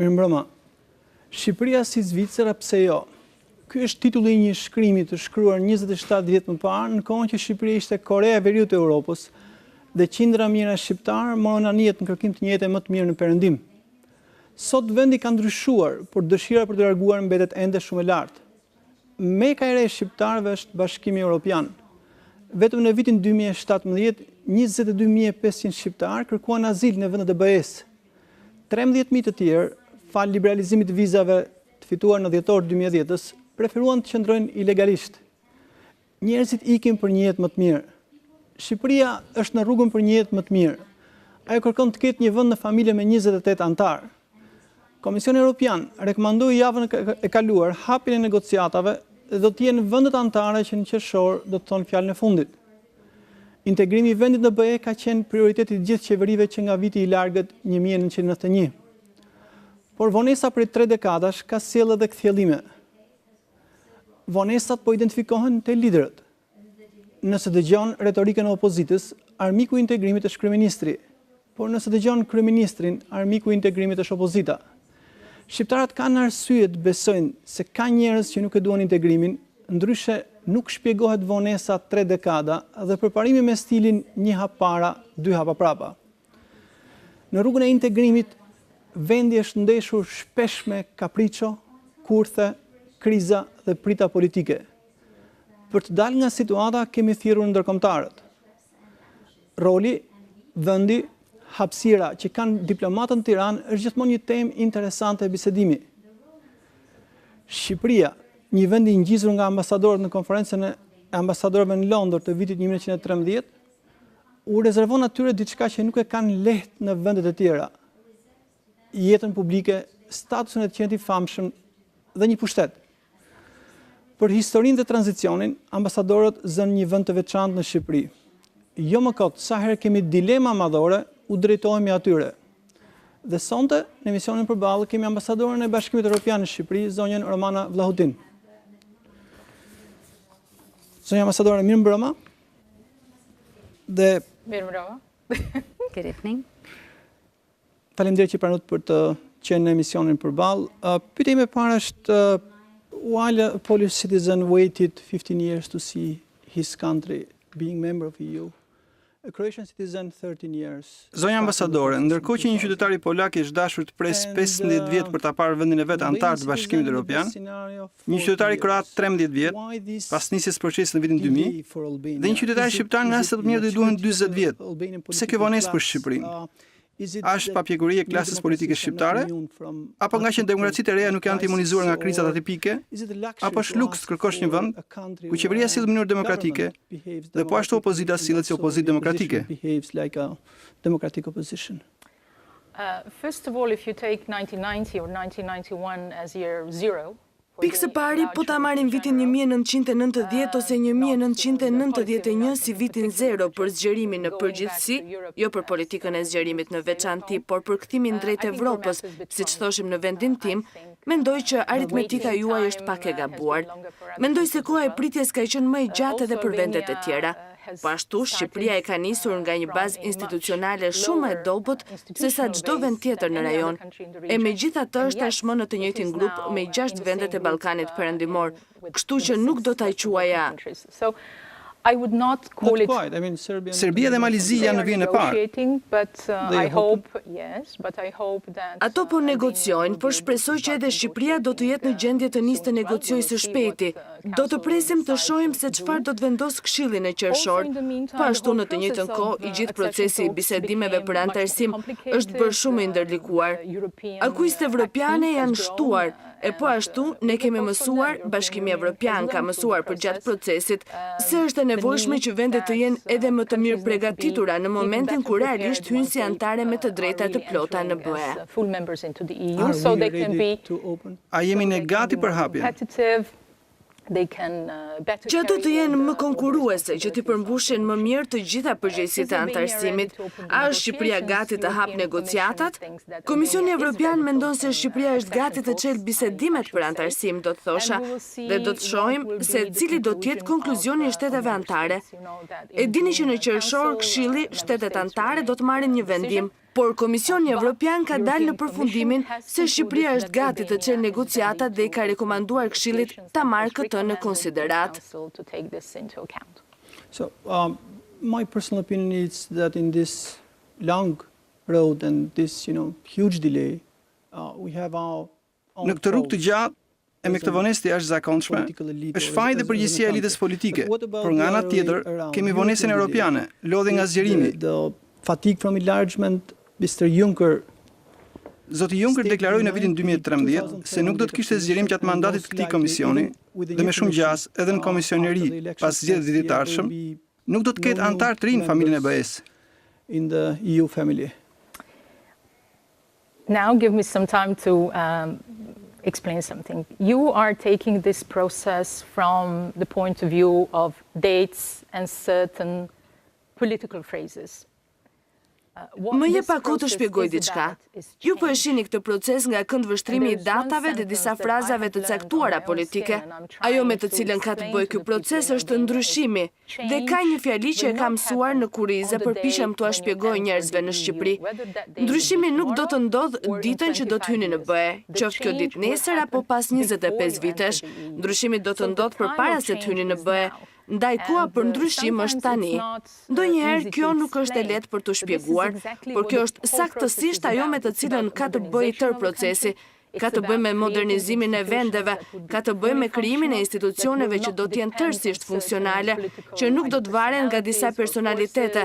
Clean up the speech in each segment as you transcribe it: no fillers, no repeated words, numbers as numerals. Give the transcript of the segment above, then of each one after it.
Mirëmbrëma. Shqipëria si Zvicera, pse jo? Ky është titulli i një shkrimi të shkruar 27 vjet më parë, në kohën që Shqipëria ishte Korea e Veriut e Europës dhe qindra mijëra shqiptarë morën anijet në kërkim të një jete më të mirë në Perëndim. Sot vendi ka ndryshuar, por dëshira për të larguar mbetet ende shumë e lartë. Meka e re e shqiptarëve është Bashkimi Evropian. Vetëm në vitin 2017, 22.500 shqiptarë kërkuan azil në vendet e BE-s. 13.000 të tjerë, fal liberalizimit të vizave të fituar në dhjetor 2010-s, preferuan të qëndrojnë ilegalisht. Njerëzit ikin për një jetë më të mirë. Shqipëria është në rrugën për një jetë më të mirë. Ajo kërkon të ketë një vend në familje me 28 antarë. Komisioni Evropian rekomandoi javën e kaluar hapjen e negociatave dhe do të jenë vendet anëtare që në qershor do të thonë fjalën e fundit. Integrimi i vendit në BE ka qenë prioriteti i gjithë qeverive që nga viti i largët 1991. Por vonesa për 3 dekadash ka sjellë edhe kthjellime. Vonesat po identifikohen te liderët. Nëse dëgjon retorikën e opozitës, armiku i integrimit është kryeministri, por nëse dëgjon kryeministrin, armiku i integrimit është opozita. Shqiptarët kanë arsye të besojnë se ka njerëz që nuk e duan integrimin, ndryshe nuk shpjegohet vonesa 3 dekada dhe përparimi me stilin 1 hap para, 2 hapa prapa. Në rrugën e integrimit, vendi është ndeshur shpesh me kapriço, kurthe, kriza dhe prita politike. Për të dalë nga situata kemi thirrur ndërkombëtarët. Roli, vendi, hapësira që kanë diplomatët në Tiranë është gjithmonë një temë interesante e bisedimi. Shqipëria, një vend i ngjizur nga ambasadorët në konferencën e ambasadorëve në Londër të vitit 1913, u rezervon atyre diçka që nuk e kanë lehtë në vendet e tjera. Jetën publike, statusin e të qenit i famshëm dhe një pushtet. Për historinë dhe tranzicionin, ambasadorët zënë një vend të veçantë në Shqipëri. Jo më kot, sa herë kemi dilema madhore, u drejtohemi atyre. Dhe sonte, në emisionin Përballë, kemi ambasadorën e Bashkimit Evropian në Shqipëri, zonjën Romana Vlahutin. Zonja ambasadore, mirëmbrëma. Dhe mirëmbrëma. Good evening. Faleminderit që pranut për të qenë në emisionin Përballë. Pyetja ime e parë është while a Polish citizen waited 15 years to see his country being member of EU, a Croatian citizen 13 years. Zonja ambasadore, ndërkohë që një qytetari polak është dashur të pres 15 vjet për ta parë vendin e vet antar të Bashkimit Evropian, një qytetari kroat 13 vjet, pas nisjes së procesit në vitin 2000, dhe një qytetari shqiptar nga 17 mirë do i duhen 40 vjet. Pse kjo vonesë për Shqipërinë? A është papjekuri e klasës politike shqiptare? Apo nga që demokracitë e reja nuk janë të imunizuar nga krizat atipike? Apo është luks të kërkosh një vend ku qeveria sillet në mënyrë demokratike dhe po ashtu opozita sillet si opozitë demokratike? First of all, if you take 1990 or 1991 as year zero, Pikë së pari, po ta marrim vitin 1990 ose 1991 si vitin zero për zgjerimin në përgjithësi, jo për politikën e zgjerimit në veçanti, por për kthimin drejt Evropës, siç thoshim në vendin tim, mendoj që aritmetika juaj është pak e gabuar. Mendoj se koha e pritjes ka qenë më e gjatë edhe për vendet e tjera. Po ashtu, Shqipëria e ka nisur nga një bazë institucionale shumë e dobët se sa çdo vend tjetër në rajon. E megjithatë është tashmë në të njëjtin grup me 6 vendet e Ballkanit Perëndimor, kështu që nuk do ta quaja. I would not call it. Serbia dhe Malizia janë në vijën e parë. Ato po negociojnë, por shpresoj që edhe Shqipëria do të jetë në gjendje të nisë të negociojë së shpejti. Do të presim të shohim se çfarë do të vendos Këshilli në qershor. Po ashtu në të njëjtën kohë, i gjithë procesi i bisedimeve për antarësim është bërë shumë i ndërlikuar. Akuizët evropiane janë shtuar. E po ashtu, ne kemi mësuar, Bashkimi Evropian ka mësuar për gjatë procesit, se është e nevojshme që vendet të jenë edhe më të mirë përgatitura në momentin kur realisht hyjnë si anëtare me të drejta të plota në BE. A jemi ne gati për hapjen? Që ato të jenë më konkuruese, që t'i përmbushin më mirë të gjitha përgjegjësitë e antarësimit. A është Shqipëria gati të hap negociatat? Komisioni Evropian mendon se Shqipëria është gati të çelë bisedimet për antarësim, do të thosha, dhe do të shohim se cili do të jetë konkluzioni i shteteve anëtare. E dini që në qershor Këshilli, shtetet anëtare do të marrin një vendim. Por Komisioni Evropian ka dalë në përfundimin se Shqipëria është gati të çelë negociatat dhe i ka rekomanduar Këshillit ta marrë këtë në konsiderat. So, my personal opinion is that in this long road and this, huge delay, we have our own Në këtë rrugë të gjatë e me këtë vonesë të jashtëzakonshme, është faji dhe përgjegjësia e elitës politike, por nga ana tjetër kemi vonesën europiane, lodhi nga zgjerimi. The fatigue from enlargement, Mr. Juncker Zoti Juncker deklaroi në vitin 2013 se nuk do të kishte zgjerim gjatë mandatit të këtij komisioni dhe me shumë gjas edhe në komisionin e ri pas zgjedhjeve të ditarshëm nuk do të ketë antar të rinj në familjen e BE-s. In the EU family. Now give me some time to explain something. You are taking this process from the point of view of dates and certain political phrases. Më jep pak kohë të shpjegoj diçka. Ju po e shihni këtë proces nga këndvështrimi i datave dhe disa frazave të caktuara politike. Ajo me të cilën ka të bëjë ky proces është ndryshimi dhe ka një fjali që e kam mësuar në kurrize përpiqem t'ua shpjegoj njerëzve në Shqipëri. Ndryshimi nuk do të ndodhë ditën që do të hyni në BE, qoftë kjo ditë nesër apo pas 25 vitesh. Ndryshimi do të ndodhë përpara se të hyni në BE. Ndaj koha për ndryshim është tani. Ndonjëherë kjo nuk është e lehtë për t'u shpjeguar, por kjo është saktësisht ajo me të cilën ka të bëjë tërë procesi. Ka të bëjë me modernizimin e vendeve, ka të bëjë me krijimin e institucioneve që do të jenë tërësisht funksionale, që nuk do të varen nga disa personalitete,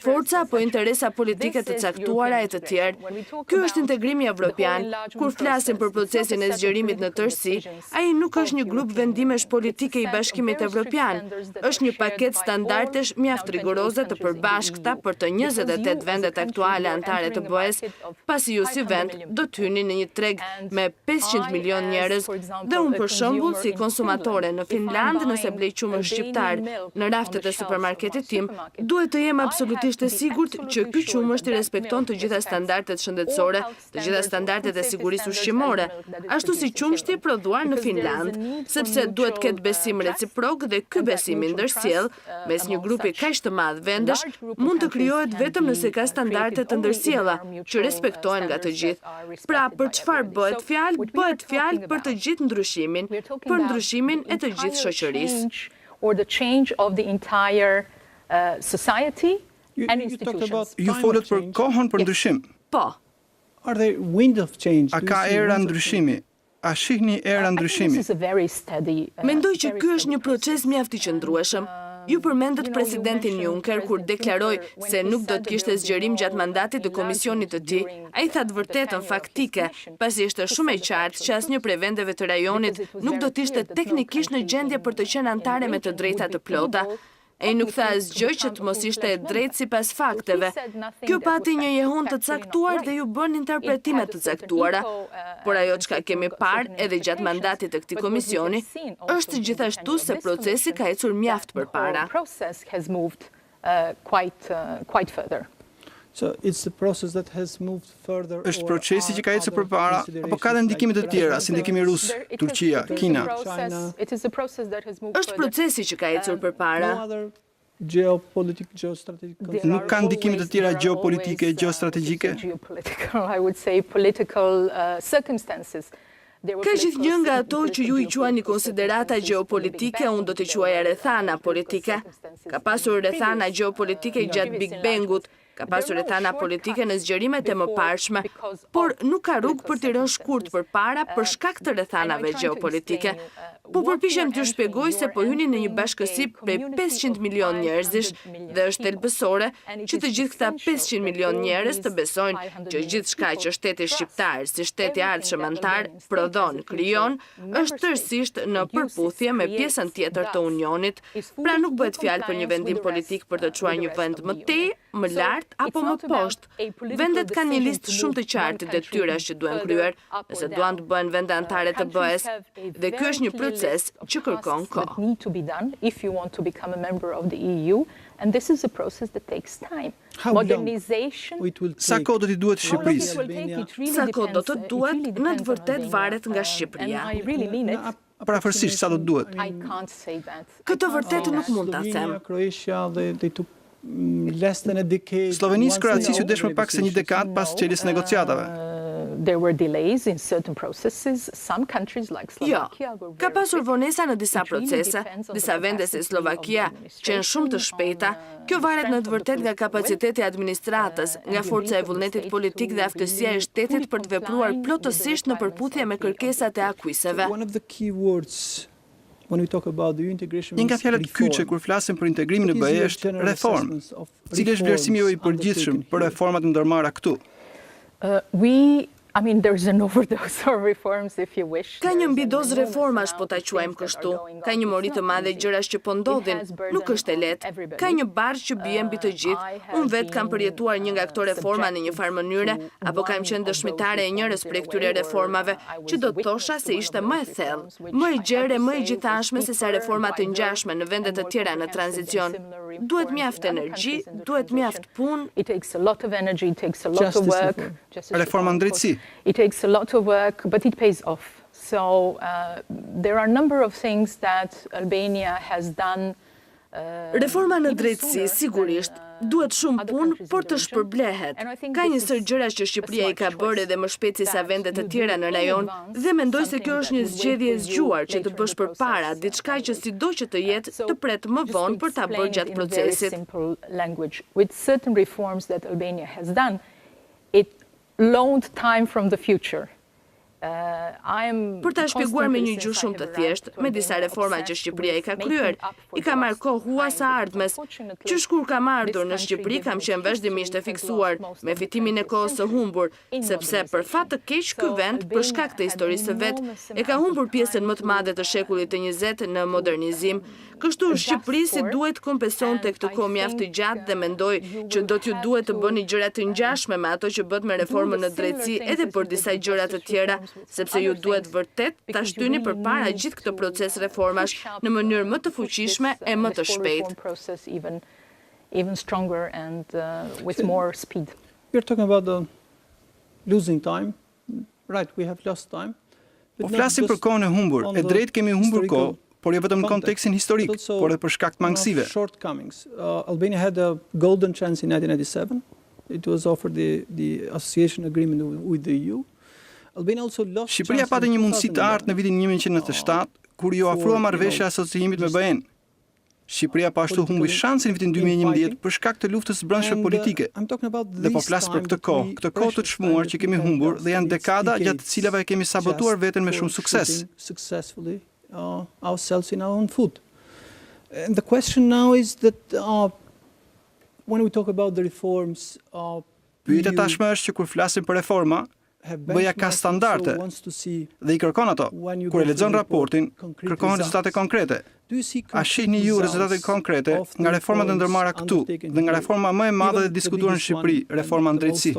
forca apo interesa politike të caktuara e të tjerë. Ky është integrimi evropian. Kur flasim për procesin e zgjerimit në tërësi, ai nuk është një grup vendimesh politike i Bashkimit Evropian. Është një paketë standardesh mjaft rigoroze të përbashkëta për të 28 vendet aktuale anëtare të BE-s, pasi ju si vend do të hyni në një treg me 500 milion njerëz dhe unë për shembull si konsumatore në Finland nëse blej qumë shqiptar në raftet e supermarketit tim, duhet të jem absolutisht e sigurt që ky qumësht i respekton të gjitha standardet shëndetësore, të gjitha standardet e sigurisë ushqimore, ashtu si qumështi prodhuar në Finland, sepse duhet ketë besim reciprok dhe ky besim i ndërsjell mes një grupi kaq të madh vendesh mund të krijohet vetëm nëse ka standarde të ndërsjella që respektohen nga të gjithë. Pra, për çfarë bëhet fjalë për të gjithë ndryshimin, për ndryshimin e të gjithë shoqërisë. Or the change of the entire society and institutions. Ju folët për kohën për ndryshim. Po. Are there wind of change? A ka era ndryshimi? A shihni era ndryshimi? Mendoj që ky është një proces mjaft i qëndrueshëm. Ju përmendët presidentin Juncker kur deklaroi se nuk do të kishte zgjerim gjatë mandatit të komisionit të tij. Ai tha të vërtetën faktike, pasi ishte shumë e qartë që asnjë prej vendeve të rajonit nuk do të ishte teknikisht në gjendje për të qenë anëtare me të drejta të plota. Ai nuk tha asgjë që të mos ishte e drejtë sipas fakteve. Kjo pati një jehon të caktuar dhe ju bën interpretime të caktuara. Por ajo çka kemi parë edhe gjatë mandatit të këtij komisioni është gjithashtu se procesi ka ecur mjaft përpara. So it's the process that has moved further. Është procesi që ka ecur përpara apo ka dhe ndikime të tjera, si ndikimi rus, Turqia, Kina? Është procesi që ka ecur përpara. Nuk ka ndikime të tjera gjeopolitike, gjeostrategjike? Ka gjithnjë nga ato që ju i quani konsiderata gjeopolitike, unë do t'i quaja rrethana politike. Ka pasur rrethana gjeopolitike gjatë Big Bangut, ka pasur rrethana politike në zgjerimet e mëparshme, por nuk ka rrugë për t'i rënë shkurt përpara për shkak të rrethanave gjeopolitike. Po përpiqem t'ju shpjegoj se po hyni në një bashkësi prej 500 milion njerëzish dhe është thelbësore që të gjithë këta 500 milion njerëz të besojnë që gjithçka që shteti shqiptar, si shteti i ardhshëm antar, prodhon, krijon, është tërësisht në përputhje me pjesën tjetër të unionit. Pra nuk bëhet fjalë për një vendim politik për të çuar një vend më tej, më lart apo më poshtë. Vendet kanë një listë shumë të qartë të detyrash që duhen kryer, nëse duan të bëhen vende anëtare të BE-s, dhe ky është një proces që kërkon kohë. And this is a process that takes time. Modernization. Sa kohë do t'i duhet Shqipërisë? Sa kohë do të duhet, në të vërtet varet nga Shqipëria. Parafërsisht sa do të duhet? Këtë vërtet nuk mund ta them. Slovenisë krahasisë u desh më pak se një dekadë pas çeljes së negociatave. There were delays in certain processes. Some countries like Slovakia were ka pasur vonesa në disa procese, disa vende si Slovakia që janë shumë të shpejta. Kjo varet në të vërtetë nga kapaciteti i administratës, nga forca e vullnetit politik dhe aftësia e shtetit për të vepruar plotësisht në përputhje me kërkesat e akuiseve. Një nga fjalët kyçe kur flasim për integrimin në BE është reformë. Cili është vlerësimi juaj i përgjithshëm për reformat e ndërmarra këtu? There's an overdose of reforms, if you wish. Ka një mbidozë reformash, po ta quajmë kështu. Ka një mori të madhe gjërash që po ndodhin. Nuk është e lehtë. Ka një barq që bie mbi të gjithë. Unë vetë kam përjetuar një nga këto reforma në një farë mënyre, apo kam qenë dëshmitare e njërës prej këtyre reformave, që do të thosha se ishte më e thellë, më e gjerë, më e gjithashme se sa reformat të ngjashme në vende të tjera në tranzicion. Duhet mjaft energji, duhet mjaft punë. It takes a lot of energy, it takes a lot of work. Reforma në drejtësi. It takes a lot of work, but it pays off. So there are a number of things that Albania has done. Reforma në drejtësi sigurisht duhet shumë punë, por të shpërblehet. Ka një sër gjëra që Shqipëria i ka bërë edhe më shpejt se sa vende të tjera në rajon, dhe mendoj se kjo është një zgjedhje e zgjuar që të bësh përpara, diçka që sido që të jetë të pret më vonë për ta bërë gjatë procesit. With certain reforms that Albania has done, it loaned time from the future. Për ta shpjeguar me një gjuhë shumë të thjeshtë, me disa reforma që Shqipëria i ka kryer, i ka marrë kohë huasa ardhmes. Qysh kur kam ardhur në Shqipëri kam qenë vazhdimisht e fiksuar me fitimin e kohës së humbur, sepse për fat të keq ky vend për shkak të historisë së vet e ka humbur pjesën më të madhe të shekullit të 20 në modernizim. Kështu Shqipërisi duhet kompensonte këtë kohë mjaft të gjatë dhe mendoj që do t'ju duhet të bëni gjëra të ngjashme me ato që bët me reformën në drejtësi edhe për disa gjëra të tjera, sepse ju duhet vërtet ta shtyni përpara gjithë këtë proces reformash në mënyrë më të fuqishme e më të shpejtë. Even stronger and with more speed. We're talking about the losing time. Right, we have lost time. Po flasim për kohën e humbur. E drejtë kemi humbur kohë, por jo vetëm në kontekstin historik, por edhe për shkak të mangësive. Albania had a golden chance in 1997. It was offered the association agreement with the EU. Shqipëria pati një mundësi të artë në vitin 1997, kur ju ofrua marrëveshja e asociimit me BE-n. Shqipëria po ashtu humbi shansin në vitin 2011 për shkak të luftës së brendshme politike. Dhe po flas për këtë kohë të çmuar që kemi humbur dhe janë dekada gjatë të cilave kemi sabotuar veten me shumë sukses. Ourselves in our own foot. And the question now is that when we talk about the reforms, pyetja tashmë është që kur flasim për reforma, BE-ja ka standarde dhe i kërkon ato. Kur e lexon raportin, kërkon rezultate konkrete. A shihni ju rezultate konkrete nga reformat e ndërmarra këtu dhe nga reforma më e madhe e diskutuar në Shqipëri, reforma në drejtësi?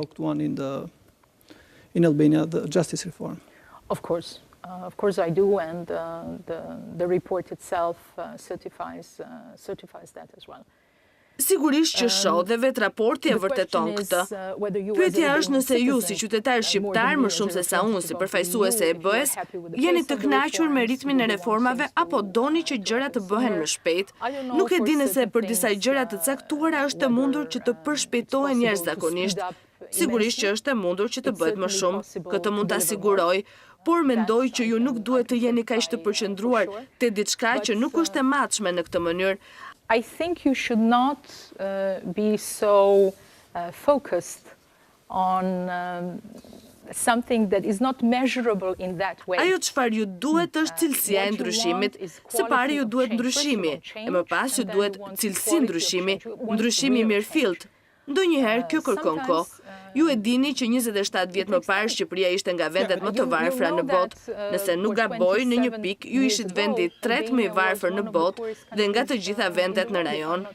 In Albania, the justice reform. Of course I do, and the report itself certifies that as well. Sigurisht që shoh dhe vetë raporti e vërteton këtë. Pyetja është nëse ju si qytetar shqiptar më shumë se sa unë si përfaqësuese e BE-s, jeni të kënaqur me ritmin e reformave apo doni që gjërat të bëhen më shpejt? Nuk e di nëse për disa gjëra të caktuara është e mundur që të përshpejtohen jashtëzakonisht. Sigurisht që është e mundur që të bëhet më shumë, këtë mund ta siguroj, por mendoj që ju nuk duhet të jeni kaq të përqendruar te diçka që nuk është e matshme në këtë mënyrë. I think you should not be so focused on something that is not measurable in that way. Ajo çfarë ju duhet është cilësia e ndryshimit. Së pari ju duhet ndryshimi, e më pas ju duhet cilësi ndryshimi mirëfillt. Ndonjëherë kjo kërkon kohë. Ju e dini që 27 vjet më parë Shqipëria ishte nga vendet më të varfra në botë. Nëse nuk gaboj, në një pikë ju ishit vendi 3 më i varfër në botë dhe nga të gjitha vendet në rajon.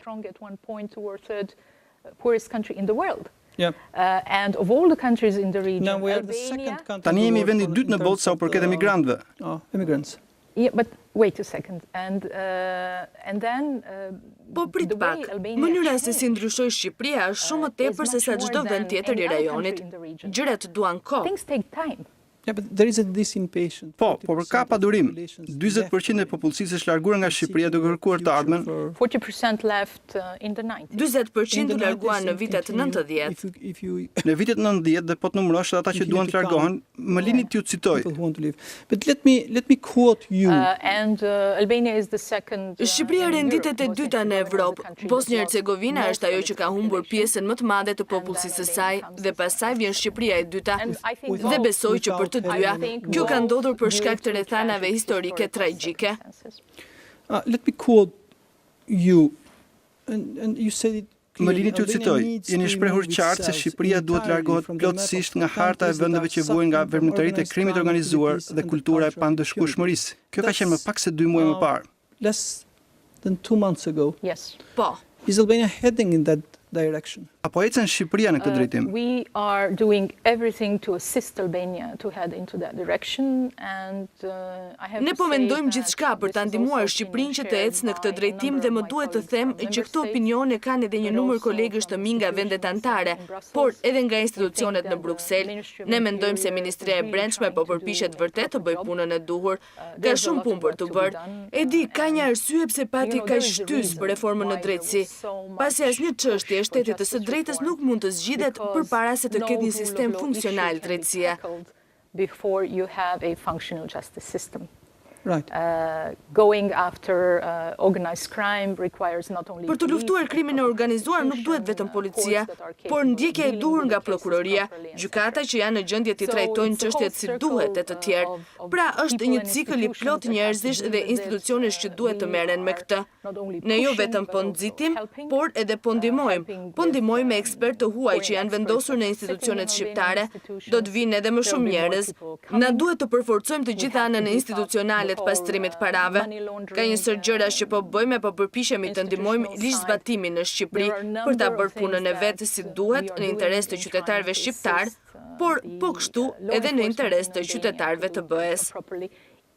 And of all the countries in the region, Albania. Tani jemi vendi i dytë në botë sa u përket emigrantëve. Immigrants. Yeah, but wait a second. And then Po prit pak, mënyra se si ndryshoi Shqipëria është shumë më tepër se sa çdo vend tjetër i rajonit. Gjërat duan kohë. Things take time. Yeah, but there is this impatience. Po, por ka padurim. 40% e popullsisë është larguar nga Shqipëria duke kërkuar të ardhmen. 40% left in the 90s. 40% u larguan në vitet 90. Në vitet 90 dhe po të numërosh ata që duan të largohen, më lini t'ju citoj. But let me quote you. And Albania is the second. Shqipëria renditet e dyta në Evropë. Bosnia-Hercegovina është ajo që ka humbur pjesën më të madhe të popullsisë së saj dhe pastaj vjen Shqipëria e dyta. Dhe besoj që për të dyja, kjo ka ndodhur për shkak të rrethanave historike tragjike. Let me quote you, and you said it. Më lini t'ju citoj, jeni shprehur qartë se Shqipëria duhet largohet plotësisht nga harta e vendeve që vuajnë nga veprimtaritë e krimit organizuar dhe kultura e pandëshkueshmërisë. Kjo ka qenë më pak se 2 muaj më parë. Less than 2 months ago. Yes. Po. Is Albania heading in that direction? Apo ecën Shqipëria në këtë drejtim? We are doing everything to assist Albania to head into that direction, and I have Ne po mendojmë gjithçka për ta ndihmuar Shqipërinë që të ecë në këtë drejtim dhe më duhet të them që këtë opinione kanë edhe një numër kolegësh të mi nga vendet anëtare, por edhe nga institucionet në Bruksel. Ne mendojmë se Ministria e Brendshme po përpiqet vërtet të bëjë punën e duhur. Ka shumë punë për të bërë. E di, ka një arsye pse pati kaq shtys për reformën në drejtësi. Pasi asnjë çështje e shtetit të së drejtës nuk mund të zgjidhet përpara se të ketë një sistem funksional drejtësie. Before you have a functional justice system. Right. Going after organized crime requires not only. Për të luftuar krimin e organizuar nuk duhet vetëm policia, por ndjekja e duhur nga prokuroria, gjykata që janë në gjendje të trajtojnë çështjet si duhet e të tjerë. Pra është një cikël i plot njerëzish dhe institucionesh që duhet të merren me këtë. Ne jo vetëm po nxitim, por edhe po ndihmojmë. Po ndihmojmë me ekspertë të huaj që janë vendosur në institucionet shqiptare. Do të vinë edhe më shumë njerëz. Na duhet të përforcojmë të gjitha anën institucionale të pastrimit parave. Ka një sër gjërash që po bëjmë, po përpiqemi të ndihmojmë ligjzbatimin në Shqipëri për ta bërë punën e vet si duhet në interes të qytetarëve shqiptar, por po kështu edhe në interes të qytetarëve të BE-s.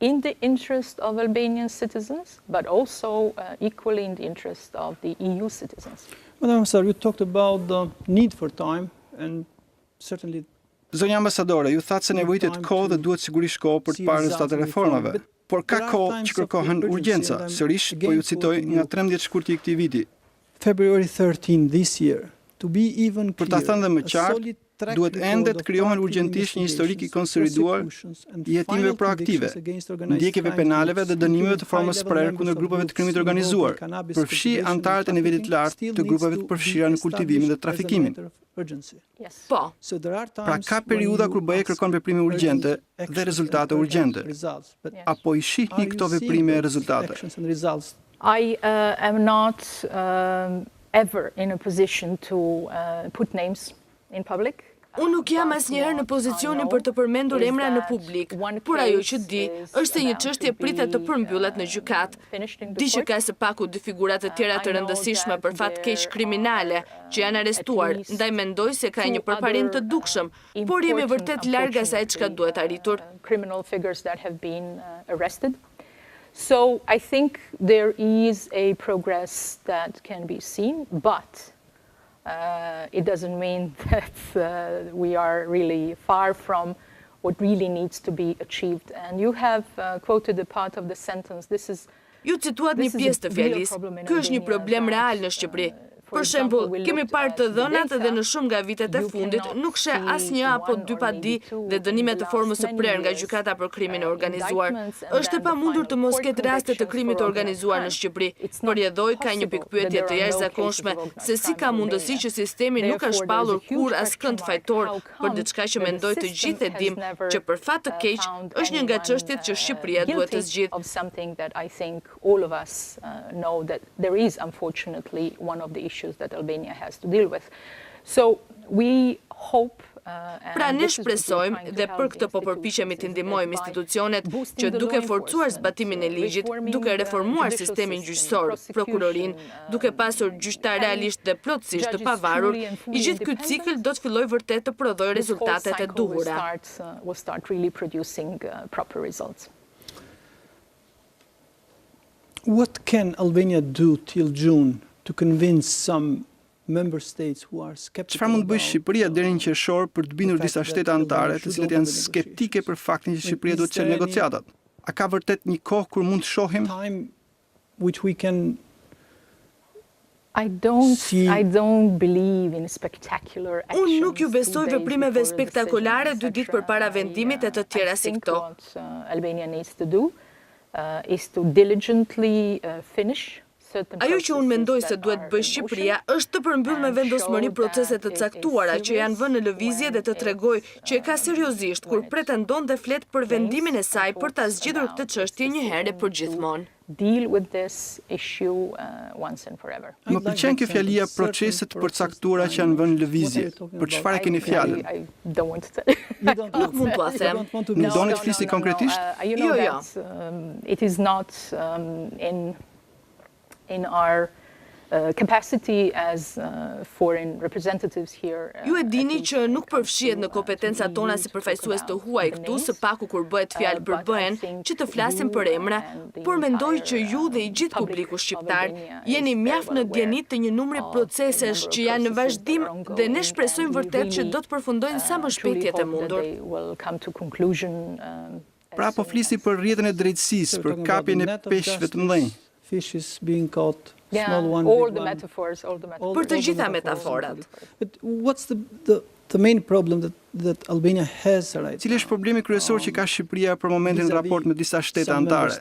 In the interest of Albanian citizens, but also equally in the interest of the EU citizens. Madam Ambassador, you talked about the need for time and certainly. Zonja ambasadore, ju thatë se nevojitet kohë dhe duhet sigurisht kohë për të parë rezultatet e reformave. Por ka kohë që kërkohen urgjenca, sërish po ju citoj nga 13 shkurti i këtij viti. February 13 this year, to be even clear. Për ta thënë dhe më qartë, duhet ende të krijohen urgjentisht një historik i konsoliduar i hetimeve proaktive, ndjekjeve penaleve dhe dënimeve të formës prerë kundër grupeve të krimit organizuar, përfshi antarët e nivelit lartë të grupeve të përfshira në kultivimin dhe trafikimin. Po. Pra ka periudha kur BE kërkon veprime urgjente dhe rezultate urgjente. Apo i shihni këto veprime e rezultate? I am not ever in a position to put names in public. Unë nuk jam asnjëherë në pozicionin për të përmendur emra në publik, por ajo që di është se një çështje pritet të përmbyllet në gjykat. Di që ka së paku 2 figura të tjera të rëndësishme për fat keq kriminale që janë arrestuar, ndaj mendoj se ka një përparim të dukshëm, por jemi vërtet larg asaj çka duhet arritur. Criminal figures that have been arrested. So I think there is a progress that can be seen, but it doesn't mean that we are really far from what really needs to be achieved. And you have quoted a part of the sentence. Ju cituat një pjesë të fjalës. Ky është një problem real në Shqipëri. Për shembull, kemi parë të dhënat dhe në shumë nga vitet e fundit nuk sheh asnjë apo 2 padi dhe dënime të formës së prerë nga gjykata për krimin e organizuar. Është e pamundur të mos ketë raste të krimit të organizuar në Shqipëri. Përjedhoj ka një pikpyetje të jashtëzakonshme se si ka mundësi që sistemi nuk ka shpallur kur askënd fajtor për diçka që mendoj të gjithë e dim që për fat të keq është një nga çështjet që Shqipëria duhet të zgjidhë. That Albania has to deal with. So we hope Pra ne shpresojmë dhe për këtë po përpiqemi të ndihmojmë institucionet që duke forcuar zbatimin e ligjit, duke reformuar sistemin gjyqësor, prokurorinë, duke pasur gjyqtar realisht dhe plotësisht të pavarur, i gjithë ky cikël do të fillojë vërtet të prodhojë rezultatet e duhura. Will start really producing proper results. What can Albania do till June to convince some Çfarë mund bëjë Shqipëria deri në qershor për të bindur disa shtete anëtare, të cilët janë skeptike për faktin që Shqipëria duhet të çelë negociatat? A ka vërtet një kohë kur mund të shohim? I don't believe in spectacular actions. Unë nuk ju besoj veprimeve spektakolare 2 ditë përpara vendimit e të tjera si këto. What Albania needs to do is to diligently finish. Ajo që unë mendoj se duhet bëjë Shqipëria është të përmbyll me vendosmëri procese të caktuara që janë vënë në lëvizje dhe të tregoj që e ka seriozisht kur pretendon dhe flet për vendimin e saj për ta zgjidhur këtë çështje një herë për gjithmonë. Deal with this issue once and forever. Më pëlqen kjo fjalia procese të përcaktuara që janë vënë në lëvizje. Për çfarë keni fjalën? I don't want to tell. Nuk mund t'ua them. Nuk doni të flisni konkretisht? Jo. It is not in our capacity as foreign representatives here. Ju e dini që nuk përfshihet në kompetencat tona si përfaqësues të huaj këtu, së paku kur bëhet fjalë për BE-n, që të flasim për emra, por mendoj që ju dhe i gjithë publiku shqiptar jeni mjaft në djenit të një numri procesesh që janë në vazhdim dhe ne shpresojmë vërtet që do të përfundojnë sa më shpejt jetë e mundur. Pra po flisi për rrjetën e drejtësisë, për kapjen e peshqve të mëdhenj. Fishes being caught, small one, all the metaphors. Për të gjitha metaforat. But what's the main problem that Albania has right? Cili është problemi kryesor që ka Shqipëria për momentin në raport me disa shtete anëtare?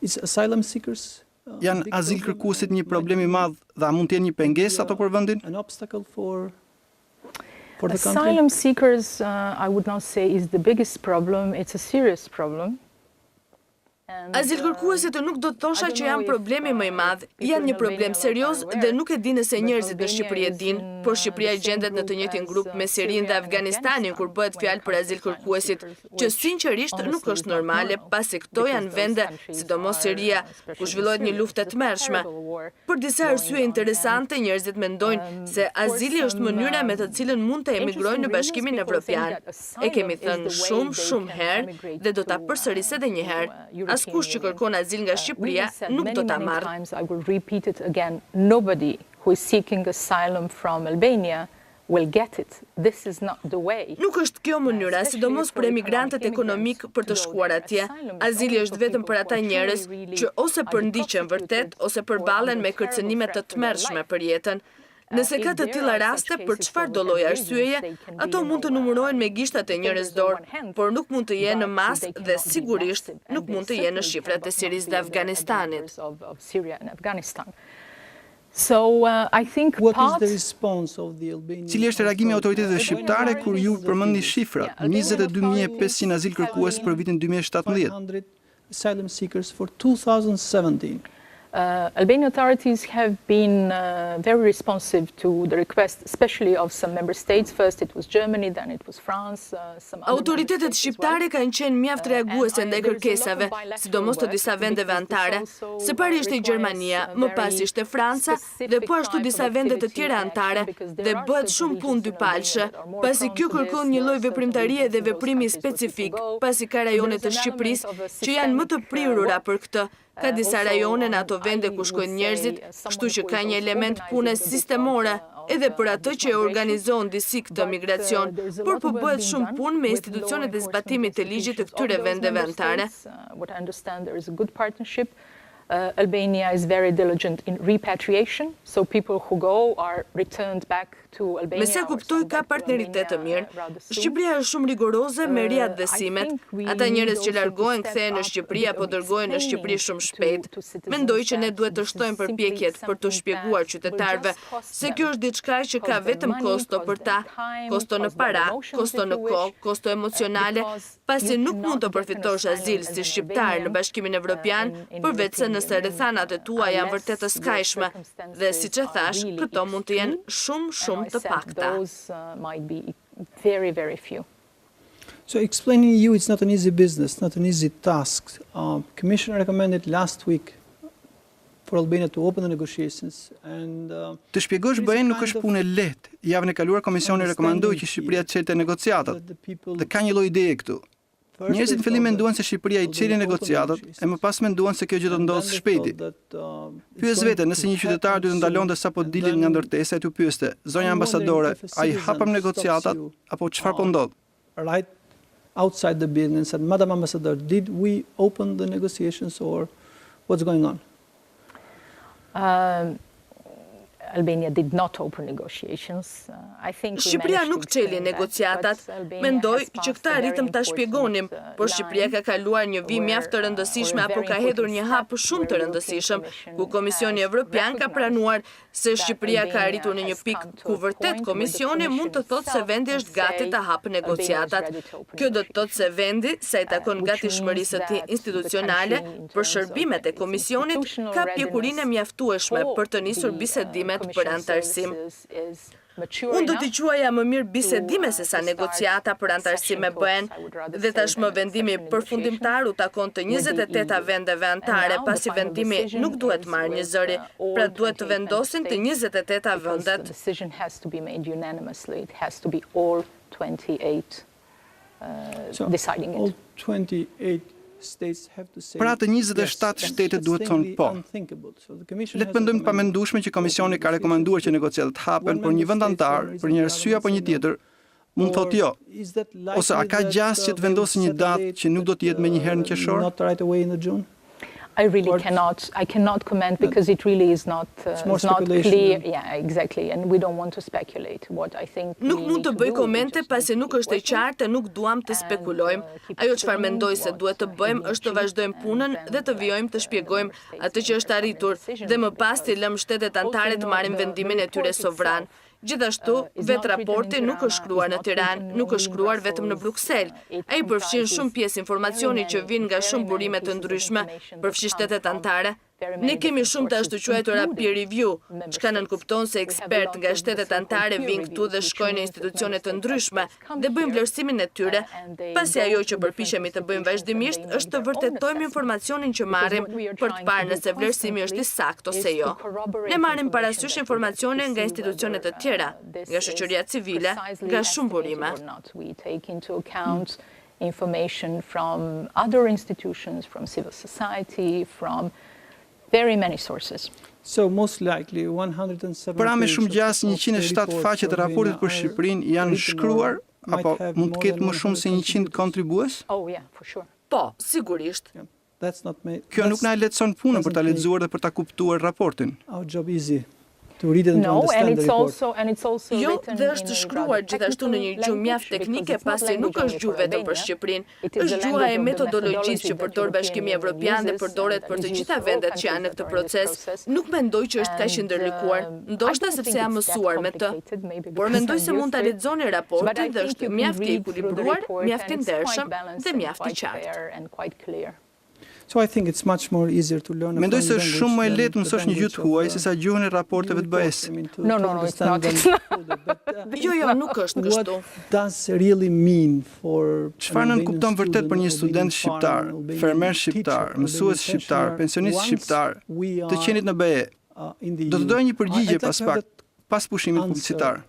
Is asylum seekers? Janë azil kërkuesit një problem i madh dhe a mund të jenë një pengesë ato për vendin? An obstacle for the country? Asylum seekers, I would not say is the biggest problem. It's a serious problem. Azil kërkuesit nuk do të thosha që janë problemi më i madh, janë një problem serioz dhe nuk e di nëse njerëzit në Shqipëri e din, por Shqipëria gjendet në të njëjtin grup me Sirinë dhe Afganistanin kur bëhet fjalë për azil kërkuesit, që sinqerisht nuk është normale, pasi këto janë vende, sidomos Siria, ku zhvillohet një luftë e tmerrshme. Për disa arsye interesante, njerëzit mendojnë se azili është mënyra me të cilën mund të emigrojnë në Bashkimin Evropian. E kemi thënë shumë herë dhe do ta përsëris edhe një herë. Askush që kërkon azil nga Shqipëria nuk do ta marrë. I will repeat it again. Nobody who is seeking asylum from Albania will get it. This is not the way. Nuk është kjo mënyra, sidomos për emigrantët ekonomik për të shkuar atje. Azili është vetëm për ata njerëz që ose përndiqen vërtet ose përballen me kërcënime të tmerrshme për jetën. Nëse ka të tilla raste, për çfarë do lloj arsyeje, ato mund të numërohen me gishtat e një dorë, por nuk mund të jenë në masë dhe sigurisht nuk mund të jenë në shifrat e Sirisë dhe Afganistanit. So I think Cili është reagimi i autoriteteve shqiptare kur ju përmendni shifrat? 22.500 azil kërkues për vitin 2017. Asylum seekers for 2017. Albanian authorities have been very responsive to the request, especially of some member states. First it was Germany, then it was France. Autoritetet shqiptare kanë qenë mjaft reaguese ndaj kërkesave, sidomos të disa vendeve anëtare. Së pari ishte Gjermania, më pas ishte Franca dhe po ashtu disa vende të tjera anëtare dhe bëhet shumë punë dypalshë, pasi kjo kërkon një lloj veprimtarie dhe veprimi specifik, pasi ka rajone të Shqipërisë që janë më të prirura për këtë. Ka disa rajone në ato vende ku shkojnë njerëzit, kështu që ka një element pune sistemore, edhe për atë që e organizon disi këtë migracion, por po bëhet shumë punë me institucionet e zbatimit të ligjit të këtyre vendeve anëtare. Albania is very diligent in repatriation, so people who go are returned back to Albania. Me sa kuptoj ka partneritet të mirë. Shqipëria është shumë rigoroze me riadhësimet. Ata njerëz që largohen kthehen në Shqipëri apo dërgohen në Shqipëri shumë shpejt. Mendoj që ne duhet të shtojmë përpjekjet për të shpjeguar qytetarëve se kjo është diçka që ka vetëm kosto për ta, kosto në para, kosto në kohë, kosto emocionale, pasi nuk mund të përfitosh azil si shqiptar në Bashkimin Evropian, përveç se nëse rrethanat e tua janë vërtet të skajshme dhe siç e thash, këto mund të jenë shumë të pakta. So explaining you, it's not an easy business, not an easy task. Commission recommended last week for Albania to open the negotiations and të shpjegosh BE nuk është punë e lehtë. Javën e kaluar Komisioni rekomandoi që Shqipëria të çelte negociatat. Dhe ka një lloj ideje këtu. Njerëzit në fillim menduan se Shqipëria i çeli negociatat, e më pas menduan se kjo gjë do të ndodhë shpejti. Pyes veten nëse një qytetar do të ndalonte sapo dilet nga ndërtesa e tu pyeste, zonja ambasadore, a i hapëm negociatat apo çfarë po ndodh? Right outside the building and said, Madam Ambassador, did we open the negotiations or what's going on? Albania did not open negotiations. I think Shqipëria nuk çeli negociatat. Mendoj që këtë arritëm ta shpjegonim, por Shqipëria ka kaluar një vijë mjaft të rëndësishme apo ka hedhur një hap shumë të rëndësishëm, ku Komisioni Evropian ka pranuar se Shqipëria ka arritur në një pikë ku vërtet Komisioni mund të thotë se vendi është gati ta hapë negociatat. Kjo do të thotë se vendi, sa i takon gatishmërisë së tij institucionale për shërbimet e Komisionit, ka pjekurinë mjaftueshme për të nisur bisedimet për antarësim. Unë do t'i quaja më mirë bisedime se sa negociata për antarësim e bëhen, dhe tashmë vendimi përfundimtar u takon të 28 vendeve antare, pasi vendimi nuk duhet marrë një zëri, pra duhet të vendosin të 28 vendet. Deciding it. Pra të 27 shtetet duhet thonë po. Le të mendojmë pa mendueshme që Komisioni ka rekomanduar që negociatat hapen, por një vend antar, për një arsye apo një tjetër, mund thotë jo. Ose a ka gjas që të vendosë një datë që nuk do të jetë menjëherë në qershor? I really cannot comment because it really is not clear. Yeah, exactly, and we don't want to speculate. What I think nuk mund të bëj komente pasi nuk është e qartë e nuk duam të spekulojmë. Ajo çfarë mendoj se duhet të bëjmë është të vazhdojmë punën dhe të vijojmë të shpjegojmë atë që është arritur dhe më pas të lëmë shtetet anëtare të marrin vendimin e tyre sovran. Gjithashtu, vetë raporti nuk është shkruar në Tiranë, nuk është shkruar vetëm në Bruksel. Ai përfshin shumë pjesë informacioni që vijnë nga shumë burime të ndryshme, përfshi shtetet anëtare. Ne kemi shumë të ashtu quajtura peer review, çka nënkupton se ekspert nga shtetet anëtare vijnë këtu dhe shkojnë në institucione të ndryshme dhe bëjmë vlerësimin e tyre. Pasi ajo që përpiqemi të bëjmë vazhdimisht është të vërtetojmë informacionin që marrim për të parë nëse vlerësimi është i saktë ose jo. Ne marrim parasysh informacione nga institucione të tjera, nga shoqëria civile, nga shumë burime. Information from other institutions, from civil society, from very many sources. So most likely 107 Pra me shumë gjas 107 faqe të raportit për Shqipërinë janë shkruar apo mund të ketë më shumë se 100 kontribues? Oh yeah, for sure. Po, sigurisht. Kjo nuk na e lehtëson punën për ta lexuar dhe për ta kuptuar raportin. Our job easy. Jo, dhe është shkruar gjithashtu në një gjuhë mjaft teknike, pasi nuk është gjuhë vetëm për Shqipërinë, është gjuha e metodologjisë që përdor Bashkimi Evropian dhe përdoret për të gjitha vendet që janë në këtë proces. Nuk mendoj që është kaq i ndërlikuar, ndoshta sepse jam mësuar me të, por mendoj se mund ta lexoni raportin dhe është mjaft i ekuilibruar, mjaft i ndershëm dhe mjaft i qartë. So I think it's much more easier to learn. Mendoj se është shumë më e lehtë mësosh një gjuhë huaj sesa gjuhën e raporteve të BE-s. No, it's not. Jo, nuk është kështu. Does really mean for Çfarë nënkupton vërtet për një student shqiptar, fermer shqiptar, mësues shqiptar, pensionist shqiptar, të qenit në BE? Do të doja një përgjigje pas pushimit publicitar.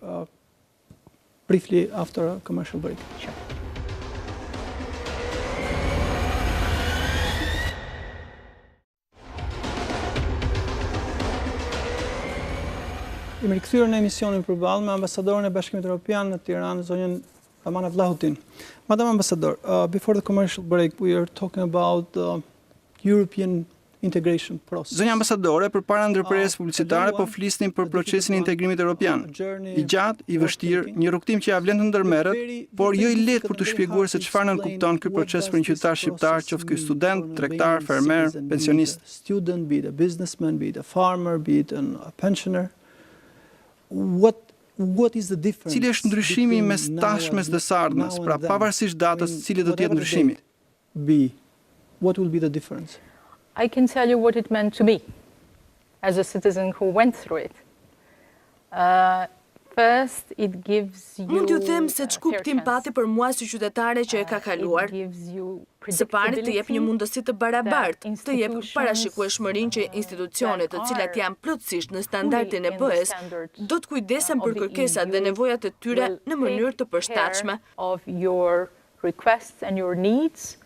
Briefly after a commercial break. Jemi rikthyer në emisionin Përballë me ambasadoren e Bashkimit Evropian në Tiranë, zonjën Romana Vlahutin. Madam Ambassador, before the commercial break, we are talking about the European integration process. Zonja ambasadore, përpara ndërprerjes publicitare po flisnim për procesin e integrimit evropian. I gjatë, i vështirë, një rrugtim që ja vlen të ndërmerret, por jo i lehtë për të shpjeguar se çfarë nënkupton ky proces për një qytetar shqiptar, qoftë ky student, tregtar, fermer, pensionist. Student, be it a businessman, be it a farmer, be it a pensioner. What is the difference? Cili është ndryshimi mes tashmes dhe sardhmes, pra pavarësisht datës, cili do të jetë ndryshimi? What will be the difference? I can tell you what it meant to me as a citizen who went through it. First, it gives you Mund t'ju them se ç'kuptim pati për mua si qytetare që e ka kaluar. Së pari të jep një mundësi të barabartë, të jep parashikueshmërinë që institucionet të cilat janë plotësisht në standardin e BE-s do të kujdesen për kërkesat dhe nevojat e tyre në mënyrë të përshtatshme. requests and your needs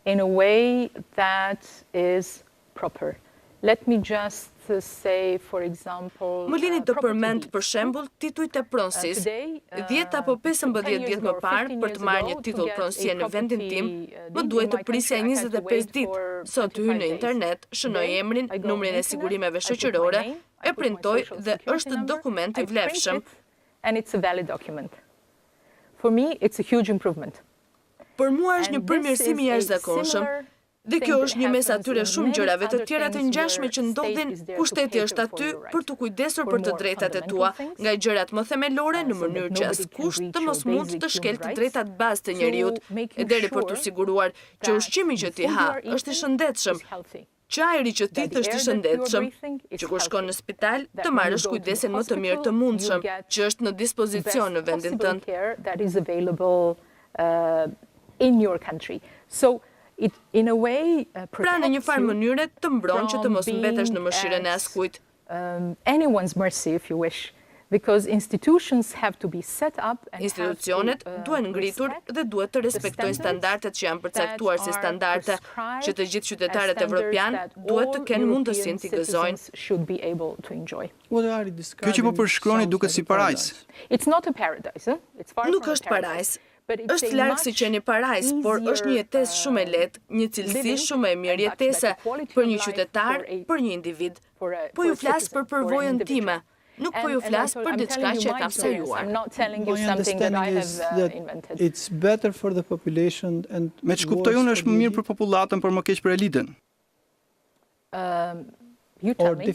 in a way that is proper. Let me just say, for example, Më lini të përmend për shembull titujt e pronësis. 10 apo 15 vjet më parë, për të marrë një titull pronësie në vendin tim, më duhet të prisja 25 ditë. Sot hy në internet, shënoj emrin, numrin e sigurimeve shoqërore, e printoj dhe është dokument i vlefshëm. And it's a valid document. For me, it's a huge improvement. Për mua është një përmirësim i jashtëzakonshëm. Dhe kjo është një mes atyre shumë gjërave të tjera të ngjashme që ndodhin ku shteti është aty për të kujdesur për të drejtat e tua, nga gjërat më themelore në mënyrë që askush të mos mund të shkel të drejtat bazë të njeriut, e deri për të siguruar që ushqimi që ti ha është i shëndetshëm, që ajri që thit është i shëndetshëm, që kur shkon në spital të marrësh kujdesin më të mirë të mundshëm, që është në dispozicion në vendin tënd. Pra në një farë mënyre të mbron që të mos mbetesh në mëshirën e askujt. Anyone's mercy, if you wish, because institutions have to be set up and institucionet duhen ngritur dhe duhet të respektojnë standardet që janë përcaktuar si standarde që të gjithë qytetarët evropian duhet të kenë mundësinë t'i gëzojnë. Kjo që po përshkroni duket si parajs. It's not a paradise, it's far Nuk është parajs. Është larg si qeni parajs, por është një jetesë shumë e lehtë, një cilësi shumë e mirë jetese për një qytetar, për një individ. Po ju flas për përvojën time. Nuk po ju flas për diçka që e kam sejuar. Me që kuptoj unë është më mirë për popullatën, por më keq për elitën.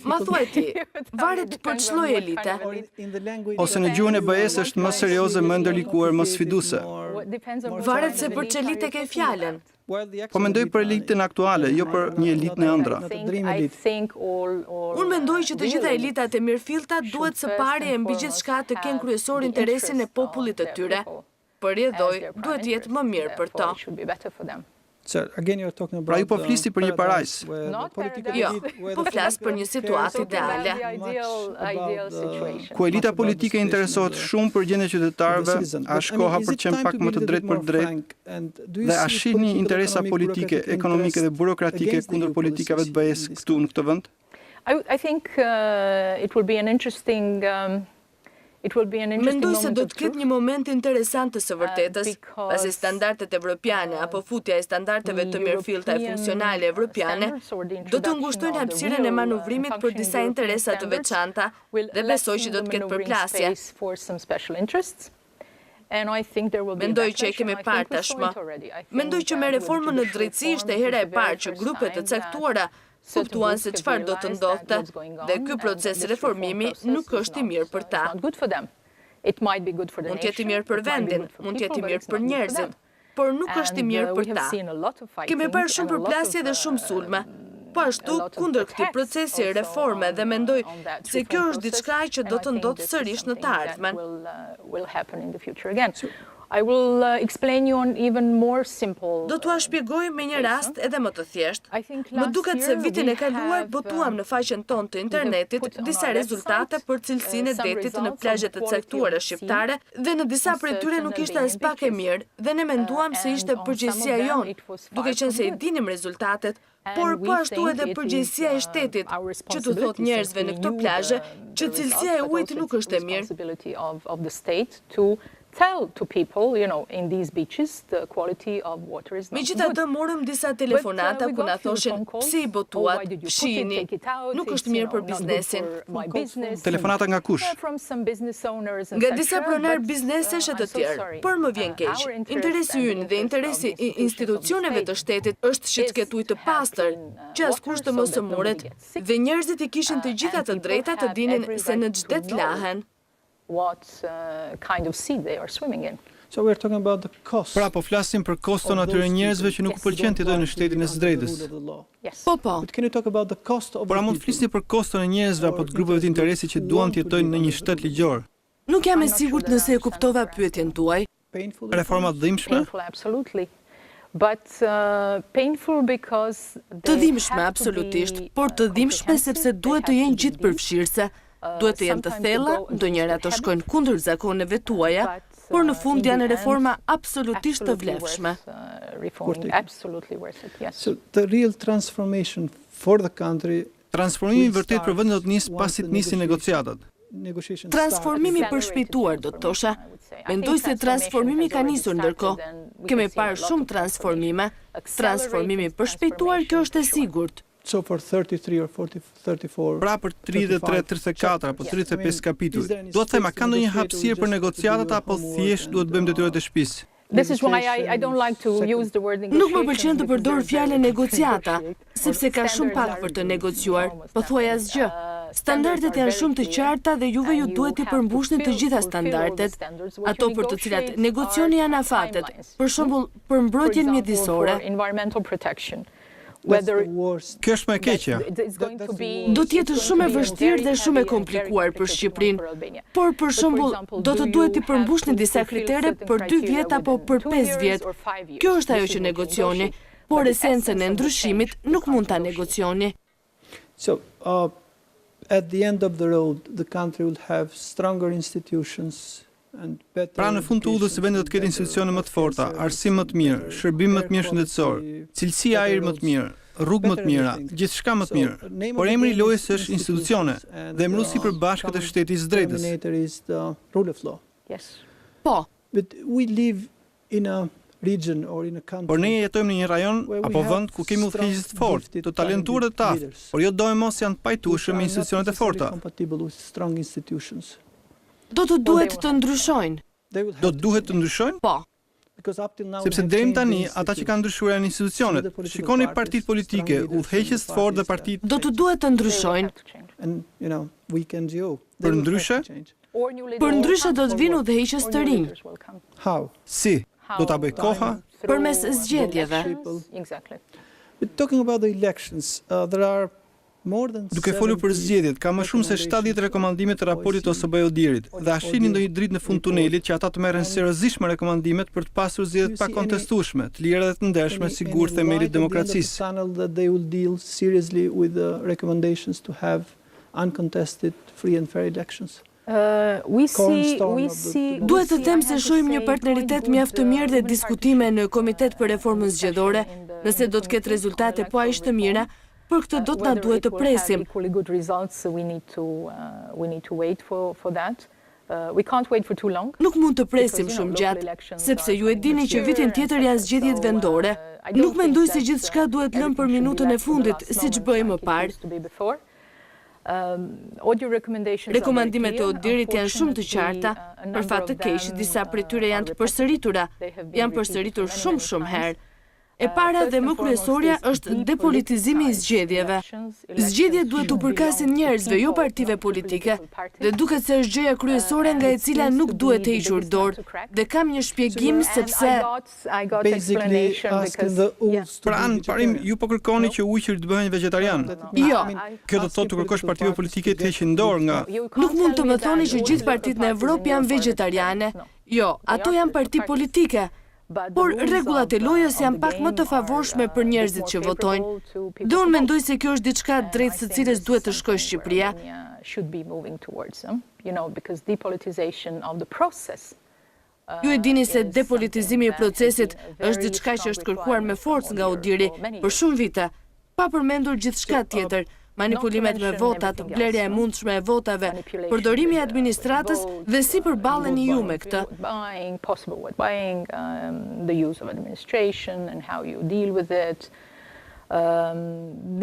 Ma thuaj ti, varet për ç'lloj elite. Ose në gjuhën e BE-s është më serioze, më ndërlikuar, më sfiduse. Varet se për ç'elite ke fjalën. Po mendoj për elitën aktuale, jo për një elitë në ëndra. Unë mendoj që të gjitha elitat e mirëfillta duhet së pari e mbi gjithçka të kenë kryesor interesin e popullit të tyre. Përjedhoj, duhet jetë më mirë për to. Pra ju po flisni për një parajs. Jo, po flas për një situatë ideale. Ku elita politike interesohet shumë për gjendjen e qytetarëve, a shkoha për qenë pak më të drejtë për drejtë, dhe a shihni interesa politike, ekonomike dhe burokratike kundër politikave të BE-s këtu në këtë vend? I think it will be an interesting Mendoj se do të ketë një moment interesant të së vërtetës, pasi standardet evropiane apo futja e standardeve të mirëfillta e funksionale evropiane do të ngushtojnë hapësirën e manuvrimit për disa interesa të veçanta dhe besoj që do të ketë përplasje. Mendoj që e kemi parë tashmë. Mendoj që me reformën në drejtësi ishte hera e parë që grupe të caktuara kuptuan se çfarë do të ndodhte dhe ky proces reformimi nuk është i mirë për ta. Mund të jetë i mirë për vendin, mund të jetë i mirë për njerëzit, por nuk është i mirë për ta. Kemi parë shumë përplasje dhe shumë sulme. Po ashtu, kundër këtij procesi reforme dhe mendoj se kjo është diçka që do të ndodhë sërish në të ardhmen. I will explain you on even more simple. Do t'ua shpjegoj me një rast edhe më të thjeshtë. Më duket se vitin e kaluar botuam në faqen tonë të internetit disa rezultate për cilësinë e detit në plazhet të caktuara shqiptare dhe në disa prej tyre nuk ishte as pak e mirë dhe ne menduam se ishte përgjegjësia jonë, duke qenë se i dinim rezultatet, por po ashtu edhe përgjegjësia e shtetit, që të thotë njerëzve në këto plazhe që cilësia e ujit nuk është e mirë. Tell to people, in these beaches, the quality of water is not good. Megjithatë morëm disa telefonata ku na thoshin pse i botuat, fshini, nuk është mirë për biznesin. Telefonata nga kush? Nga disa pronar biznesesh e të tjerë, por më vjen keq. Interesi ynë dhe interesi i institucioneve të shtetit është që të ketë ujë të pastër, që askush të mos muret, dhe njerëzit i kishin të gjitha të drejta të dinin se në çdet lahen. What kind of sea they are swimming in. So we're talking about the cost. Pra po flasim për koston atyre njerëzve që nuk pëlqen të jetojnë në shtetin e së drejtës. Po. But can you talk about the cost of? Por a mund të flisni për koston e njerëzve apo të grupeve të interesi që duan të jetojnë në një shtet ligjor? Nuk jam e sigurt nëse e kuptova pyetjen tuaj. Reforma të dhimbshme? Absolutely. But painful because të dhimbshme absolutisht, por të dhimbshme sepse duhet të jenë gjithë përfshirëse. Duhet të jenë të thella, ndonjëra të shkojnë kundër zakoneve tuaja, por në fund janë reforma absolutisht të vlefshme. So the real transformation for the country. Transformimi i vërtet për vendin do të nisë pasi të nisin negociatat. Transformimi përshpejtuar do të thosha. Mendoj se transformimi ka nisur ndërkohë. Kemi parë shumë transformime. Transformimi përshpejtuar, kjo është e sigurt. So for 33 or 34. Pra për 33, 34 apo 35 kapituj. Do të them, a ka ndonjë hapësirë për negociatat apo thjesht duhet bëjmë detyrat e shtëpisë? This is why I don't like to use the word Nuk më pëlqen të përdor fjalën negociata, sepse ka shumë pak për të negociuar, po thuaj asgjë. Standardet janë shumë të qarta dhe juve ju duhet i përmbushni të gjitha standardet, ato për të cilat negocioni janë afatet, për shembull për mbrojtjen mjedisore. Kjo është më e keqja. Do të jetë shumë e vështirë dhe shumë e komplikuar për Shqipërinë. Por për shembull, do të duhet të përmbushni disa kritere për 2 vjet apo për 5 vjet. Kjo është ajo që negocioni, por esencën e ndryshimit nuk mund ta negocioni. So at the end of the road, the country will have stronger institutions. Pra në fund të udhës vendi do të ketë institucione më të forta, arsim më të mirë, shërbim më të mirë shëndetësor, cilësi ajri më të mirë, rrugë më të mira, gjithçka më të mirë. Por emri i lojës është institucione dhe emëruesi i përbashkët është shteti i së drejtës. Po. Por ne jetojmë në një rajon apo vend ku kemi udhëheqës të fortë, të talentuar dhe të aftë, por jo do e mos janë të pajtueshëm me institucionet e forta. Do të duhet të ndryshojnë. Do të duhet të ndryshojnë? Po. Sepse deri tani ata që kanë ndryshuar janë institucionet. Shikoni partitë politike, udhëheqës të fortë dhe partitë. Do të duhet të ndryshojnë. Për ndryshe? Për ndryshe do të vinë udhëheqës të rinj. Si? Do ta bëj koha? Përmes zgjedhjeve. Duke folur për zgjedhjet, ka më shumë se 70 rekomandime të raportit OSBE-Odirit dhe a shihni ndonjë dritë në fund tunelit që ata të merren seriozisht me rekomandimet për të pasur zgjedhje të pakontestueshme, të lira dhe të ndershme, sigur themelit demokracisë. Duhet të them se shohim një partneritet mjaft të mirë dhe diskutime në Komitet për Reformën Zgjedhore, nëse do të ketë rezultate po aq të mira. Për këtë do të na duhet të presim. Nuk mund të presim shumë gjatë, sepse ju e dini që vitin tjetër janë zgjedhjet vendore. Nuk mendoj se gjithçka duhet lënë për minutën e fundit, siç bëi më parë. Rekomandimet e Odirit janë shumë të qarta, për fat të keq, disa prej tyre janë të përsëritura, janë përsëritur shumë herë. E para dhe më kryesorja është depolitizimi i zgjedhjeve. Zgjedhjet duhet të përkasin njerëzve, jo partive politike, dhe duket se është gjëja kryesore nga e cila nuk duhet të hequr dorë. Dhe kam një shpjegim sepse Pra në parim ju po kërkoni që ujqërit të bëhen vegetarian. Jo. Kjo do të thotë të kërkosh partive politike të heqin dorë nga. Nuk mund të më thoni që gjithë partitë në Evropë janë vegetariane. Jo, ato janë parti politike. Por rregullat e lojës janë pak më të favorshme për njerëzit që votojnë. Dhe unë mendoj se kjo është diçka drejt së cilës duhet të shkojë Shqipëria. Ju e dini se depolitizimi i procesit është diçka që është kërkuar me forcë nga Odiri për shumë vite, pa përmendur gjithçka tjetër. Manipulimet me votat, blerja e mundshme e votave, përdorimi i administratës dhe si përballeni ju me këtë.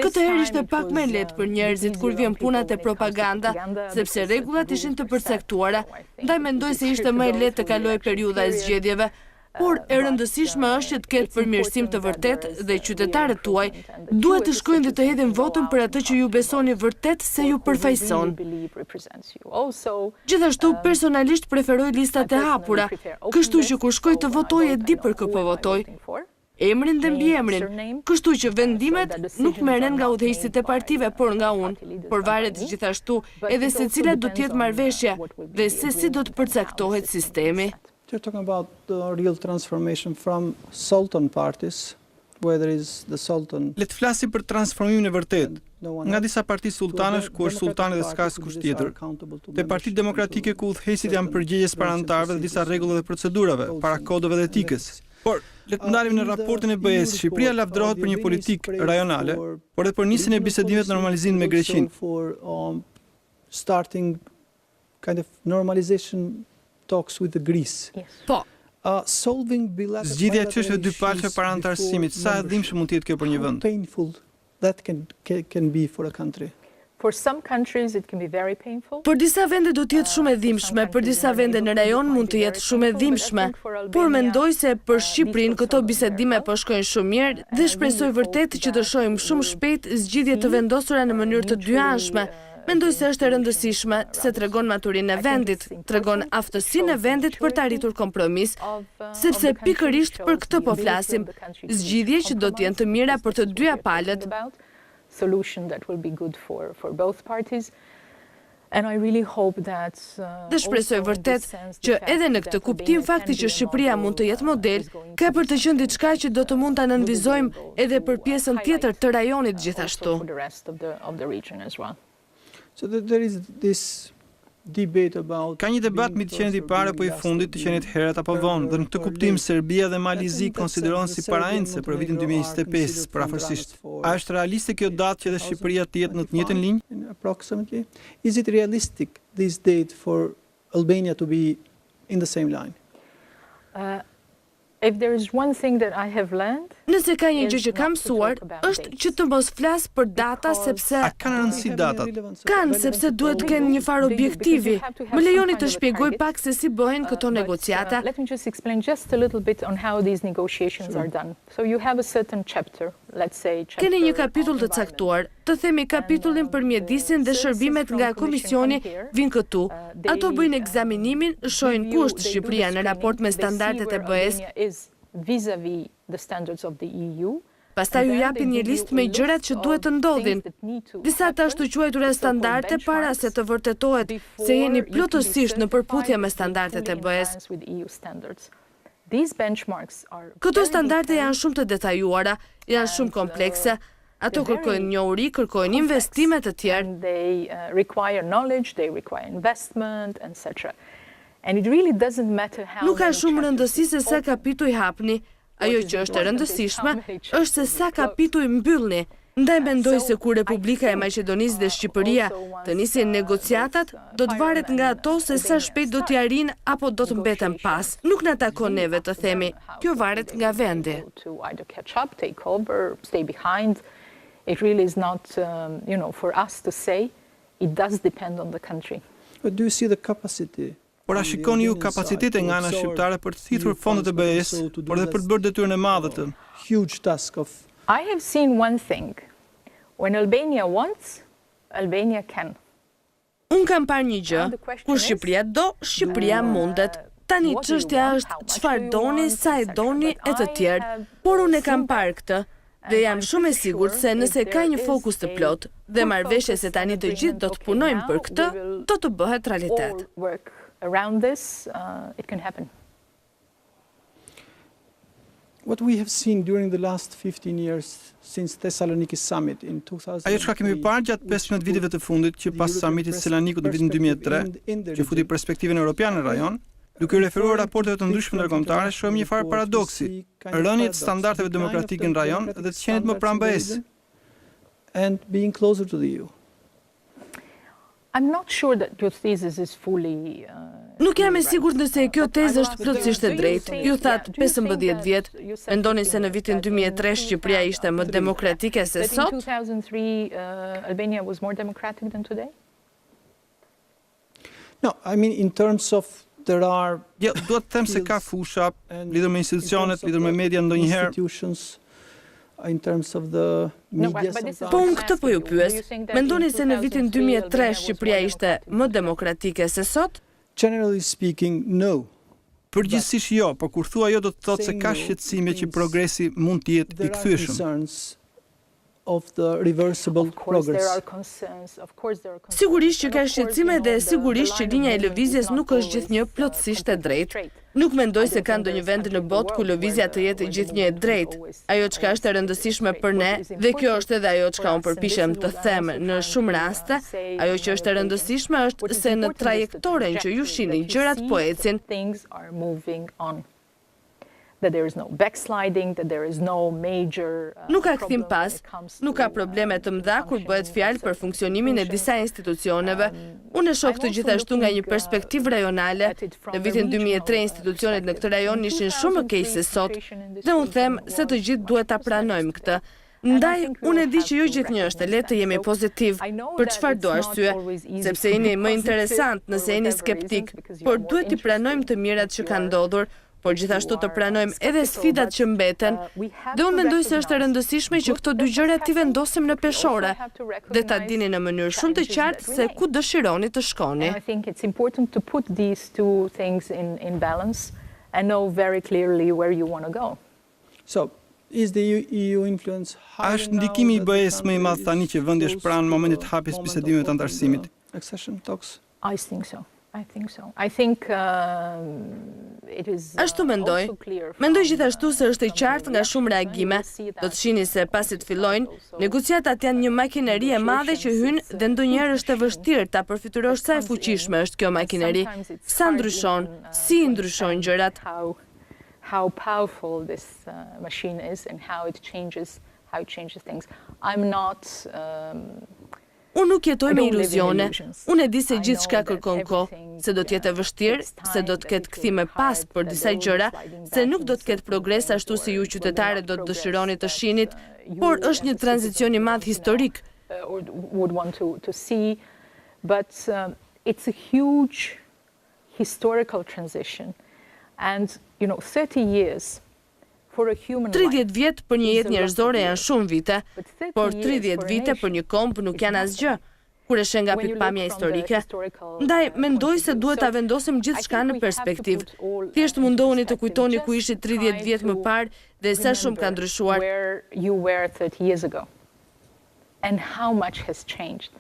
Këtë herë ishte pak më lehtë për njerëzit kur vjen puna te propaganda, sepse rregullat ishin të përcaktuara, ndaj mendoj se ishte më lehtë të kalojë periudha e zgjedhjeve. Por e rëndësishme është që të ketë përmirësim të vërtet dhe qytetarët tuaj duhet të shkojnë dhe të hedhin votën për atë që ju besoni vërtet se ju përfaqëson. Gjithashtu, personalisht preferoj listat e hapura, kështu që kur shkoj të votoj e di për kë po votoj. Emrin dhe mbiemrin, kështu që vendimet nuk merren nga udhëheqësit e partive, por nga unë, por varet gjithashtu edhe se cila do të jetë marrëveshja dhe se si do të përcaktohet sistemi. You're talking about the real transformation from sultan parties, whether is the sultan. Le të flasim për transformimin e vërtet. nga disa parti sultanësh ku është sultani dhe s'ka askush tjetër, te Partitë Demokratike ku udhëheqësit janë përgjegjës para anëtarëve dhe disa rregullave dhe procedurave, para kodeve dhe etikës. Por, le të ndalim në raportin e BE-s, Shqipëria lavdërohet për një politikë rajonale, por edhe për nisjen e bisedimeve të normalizimit me Greqinë. Starting kind of normalization talks with the Greece. Po. Zgjidhja e çështjeve dypalshme para antarësimit, sa e dhimbshme mund të jetë kjo për një vend? Painful that can be for a country. For some countries it can be very painful. Për disa vende do të jetë shumë e dhimbshme, për disa vende në rajon mund të jetë shumë e dhimbshme, por mendoj se për Shqipërinë këto bisedime po shkojnë shumë mirë dhe shpresoj vërtet që të shohim shumë shpejt zgjidhje të vendosura në mënyrë të dyanshme. Mendoj se është e rëndësishme se tregon maturinë e vendit, tregon aftësinë e vendit për të arritur kompromis, sepse pikërisht për këtë po flasim, zgjidhje që do të jenë të mira për të dyja palët. Solution that will be good for both parties. And I really hope that Dhe shpresoj vërtet që edhe në këtë kuptim fakti që Shqipëria mund të jetë model ka për të qenë diçka që do të mund ta nënvizojmë edhe për pjesën tjetër të rajonit gjithashtu. So there is this debate about Ka një debat midis të qenit i parë apo i fundit, të qenit herët apo vonë, dhe në këtë kuptim Serbia dhe Malizi konsiderohen si paraendëse për vitin 2025 përafërsisht. A është realiste kjo datë që dhe Shqipëria të jetë në të njëjtën linjë? approximately? Is it realistic this date for Albania to be in the same line? If there is one thing that I have learned, Nëse ka një gjë që kam mësuar, është që të mos flas për data sepse A kanë rëndësi datat? kanë sepse duhet të kenë një farë objektivi. Më lejoni të shpjegoj pak se si bëhen këto negociata. Let me just explain just a little bit on how these negotiations are done. So you have a certain chapter, let's say chapter Keni një kapitull të caktuar, të themi kapitullin për mjedisin dhe shërbimet nga komisioni vinë këtu. Ato bëjnë ekzaminimin, shohin ku është Shqipëria në raport me standardet e BE-s. Vis-a-vis the standards of the EU. Pastaj ju japin një listë me gjërat që duhet të ndodhin. Disa të ashtu quajtura standarde para se të vërtetohet se jeni plotësisht në përputhje me standardet e BE-s. Këto standarde janë shumë të detajuara, janë shumë komplekse. Ato kërkojnë njohuri, kërkojnë investime të tjerë. They require knowledge, they require investment, etc. And it really doesn't matter how Nuk ka many shumë rëndësi se sa chapters kapitull hapni. Ajo që është e rëndësishme është se sa kapitull mbyllni. Ndaj mendoj se kur Republika e Maqedonisë dhe Shqipëria të nisin negociatat, do të varet nga ato se sa shpejt do t'i arrin apo do të mbeten pas. Nuk na takon neve të themi, kjo varet nga vendi. to either catch up, take over, stay behind. It really is not, for us to say. It does depend on the country. But do you see the capacity? Por a shikoni ju kapacitete nga ana shqiptare për të thithur fondet e BE-s, por edhe për të bërë detyrën e madhe të. Huge task of I have seen one thing. When Albania wants, Albania can. Unë kam parë një gjë, kur Shqipëria do, Shqipëria mundet. Tani çështja është çfarë doni, sa e doni e të tjerë. Por unë e kam parë këtë dhe jam shumë e sigurt se nëse ka një fokus të plot dhe marrëveshje se tani të gjithë do të punojmë për këtë, do të bëhet realitet. Around this, it can happen. what we have seen during the last 15 years since Thessaloniki summit in 2000. Ajo çka kemi parë gjatë 15 viteve të fundit që pas samitit Selanikut në vitin 2003, që futi perspektivën europiane në rajon, duke referuar raporteve të ndryshme ndërkombëtare, shohim një farë paradoksi, rënien e standardeve demokratike në rajon dhe të qenit më pranë BE-s. And being closer to the EU. I'm not sure that your thesis is fully Nuk jam e sigurt nëse kjo tezë është plotësisht e drejtë. Ju thatë 15 vjet, mendoni se në vitin 2003 Shqipëria ishte më demokratike se sot? In 2003 Albania was more democratic than today? No, I mean in terms of there are Duhet të them se ka fusha lidhur me institucionet, lidhur me media ndonjëherë. institutions in terms of the media. Po unë këtë po ju pyes. Mendoni se në vitin 2003 Shqipëria ishte më demokratike se sot? Generally speaking, no. Përgjithsisht jo, por kur thua jo do të thotë se ka shqetësime që progresi mund të jetë i kthyeshëm. of the reversible progress. Sigurisht që ka shqetësime dhe sigurisht që linja e lëvizjes nuk është gjithnjë plotësisht e drejtë. Nuk mendoj se ka ndonjë vend në botë ku lëvizja të jetë gjithnjë e drejtë. Ajo çka është e rëndësishme për ne, dhe kjo është edhe ajo çka unë përpiqem të them në shumë raste, ajo që është e rëndësishme është se në trajektoren që ju shihni gjërat po ecin. That there is no backsliding, that there is no major nuk ka kthim pas, nuk ka probleme të mëdha kur bëhet fjalë për funksionimin e disa institucioneve. Unë e shoh këtë gjithashtu nga një perspektivë rajonale. Në vitin 2003 institucionet në këtë rajon ishin shumë më keq se sot, dhe unë them se të gjithë duhet ta pranojmë këtë. Ndaj, unë e di që jo gjithnjë është e lehtë të jemi pozitiv, për çfarë do arsye, sepse jeni më interesant nëse jeni skeptik, por duhet të pranojmë të mirat që kanë ndodhur, por gjithashtu të pranojmë edhe sfidat që mbeten, dhe unë mendoj se është e rëndësishme që këto dy gjëra t'i vendosim në peshore, dhe ta dini në mënyrë shumë të qartë se ku dëshironi të shkoni. I think it's important to put these two things in balance and know very clearly where you want to go. So, is the EU influence higher Është ndikimi i BE-s më i madh tani që vendi është pranë momentit të hapjes bisedimeve të antarësimit? Accession talks. I think so. I think it is Ashtu mendoj. Mendoj gjithashtu se është e qartë nga shumë reagime. Do të shihni se pasi të fillojnë, negociatat janë një makineri e madhe që hyn dhe ndonjëherë është e vështirë ta përfiturosh sa e fuqishme është kjo makineri. Sa ndryshon, si ndryshojnë gjërat. How powerful this machine is and how it changes things. I'm not Unë nuk jetoj me iluzione. Unë e di se gjithçka kërkon kohë, se do të jetë e vështirë, se do të ketë kthime pas për disa gjëra, se nuk do të ketë progres ashtu si ju qytetarët do të dëshironi të shinit, por është një tranzicion i madh historik. Would want to see, but it's a huge historical transition, and 30 years. 30 vjet për një jetë njerëzore janë shumë vite, por 30 vite për një komb nuk janë asgjë, kur e sheh nga pikpamja historike. Ndaj, mendoj se duhet ta vendosim gjithçka në perspektivë. Thjesht mundohuni të kujtoni ku ishit 30 vjet më parë dhe sa shumë ka ndryshuar. Where you were 30 years ago, and how much has changed.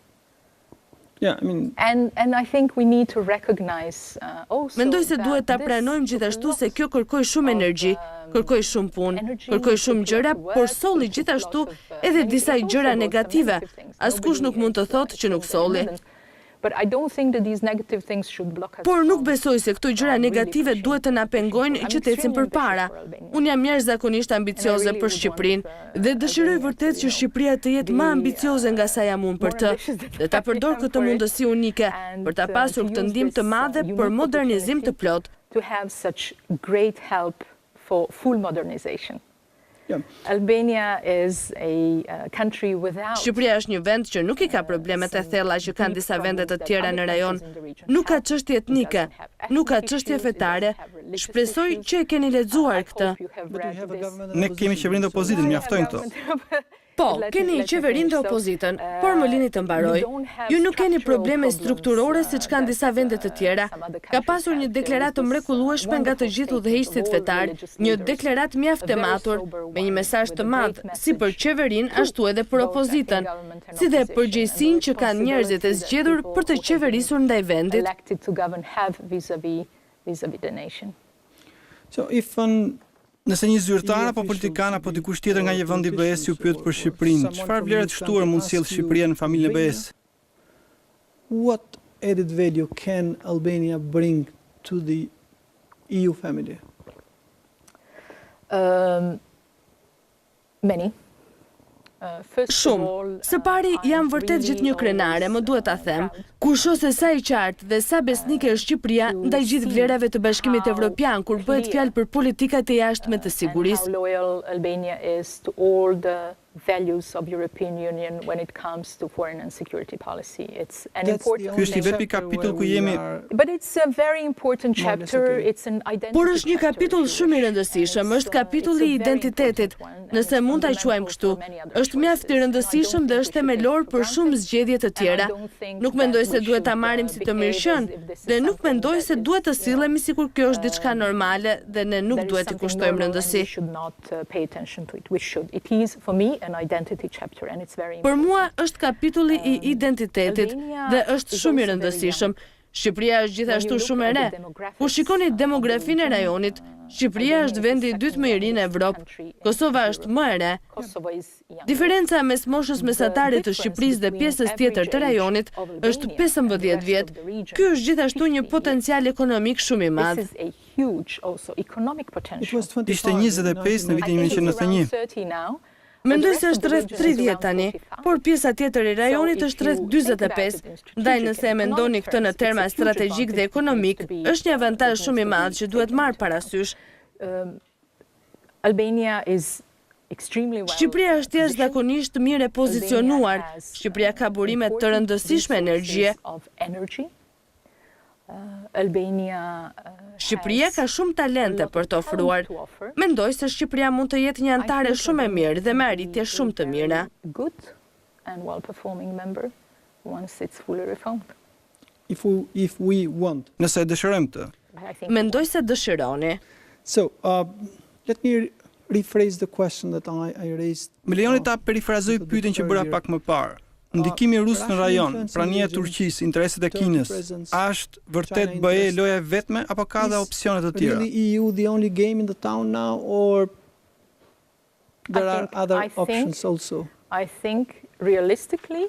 Yeah, I mean, and I think we need to recognize also. Mendoj se duhet ta pranojmë gjithashtu se kjo kërkoi shumë energji, kërkoi shumë punë, kërkoi shumë gjëra, por solli gjithashtu edhe disa gjëra negative. Askush nuk mund të thotë që nuk solli. But I don't think that these negative things should block us. Por nuk besoj se këto gjëra negative duhet të na pengojnë që të ecim përpara. Unë jam jashtëzakonisht ambicioze për Shqipërinë dhe dëshiroj vërtet që Shqipëria të jetë më ambicioze nga sa jam unë për të, dhe ta përdor këtë mundësi unike për ta pasur këtë ndihmë të madhe për modernizim të plot. To have such great help for full modernization. yeah. Albania is a country without. Shqipëria është një vend që nuk i ka problemet e thella që kanë disa vende të tjera në rajon. Nuk ka çështje etnike, nuk ka çështje fetare. Shpresoj që e keni lexuar këtë. Ne kemi qeverinë të opozitën, mjaftojnë këto. Po, keni qeverinë dhe opozitën, por më lini të mbaroj. Ju nuk keni probleme strukturore siç kanë disa vende të tjera. Ka pasur një deklaratë mrekullueshme nga të gjithë udhëheqësit fetar, një deklaratë mjaft e matur, me një mesazh të madh si për qeverinë ashtu edhe për opozitën, si dhe përgjegjësinë që kanë njerëzit e zgjedhur për të qeverisur ndaj vendit. So if Nëse një zyrtar apo politikan apo dikush tjetër nga një vend i BE-s ju pyet për Shqipërinë, çfarë vlera të shtuara mund sjell Shqipëria në familjen e BE-s? what added value can Albania bring to the EU family? Many. Shumë. Së pari, jam vërtet gjithnjë krenare, më duhet ta them, kur shoh se sa i qartë dhe sa besnike është Shqipëria ndaj gjithë vlerave të Bashkimit Evropian kur bëhet fjalë për politikat e jashtme të sigurisë. How loyal Albania is to all the values of European Union when it comes to foreign and security policy. It's an important. Ky është i vetmi kapitull ku jemi. But it's a very important chapter. It's an identity. Por është një kapitull shumë i rëndësishëm, është kapitulli i identitetit, nëse mund ta quajmë kështu. Është mjaft i rëndësishëm dhe është themelor për shumë zgjedhje të tjera. Nuk mendoj se duhet ta marrim si të mirëqen, dhe nuk mendoj se duhet të sillemi sikur kjo është diçka normale dhe ne nuk duhet i kushtojmë rëndësi. We should not pay attention to it. We should. It is for me Për mua është kapitulli i identitetit dhe është shumë i rëndësishëm. Shqipëria është gjithashtu shumë e re. Kur shikoni demografinë e rajonit, Shqipëria është vendi i dytë më i ri në Evropë. Kosova është më e re. Diferenca mes moshës mesatare të Shqipërisë dhe pjesës tjetër të rajonit është 15 vjet. Ky është gjithashtu një potencial ekonomik shumë i madh. Ishte 25 në vitin 1991. Mendoj se është rreth 30 tani, por pjesa tjetër e rajonit është rreth 45. Ndaj nëse e mendoni këtë në terma strategjik dhe ekonomik, është një avantazh shumë i madh që duhet marrë parasysh. Shqipëria është jashtëzakonisht mirë e pozicionuar. Shqipëria ka burime të rëndësishme energjie. Shqipëria ka shumë talente për të ofruar. Mendoj se Shqipëria mund të jetë një anëtare shumë e mirë dhe me arritje shumë të mira. Nëse e dëshirojmë të. Mendoj se dëshironi. So, let me rephrase the question that I raised. Më lejoni ta perifrazoj pyetjen që bëra pak më parë. Ndikimi rus në rajon, prania e Turqisë, intereset e Kinës, është vërtet BE loja vetme apo ka dhe opsione të tjera? Is really EU the only game in the town now, or there are other options also? I think realistically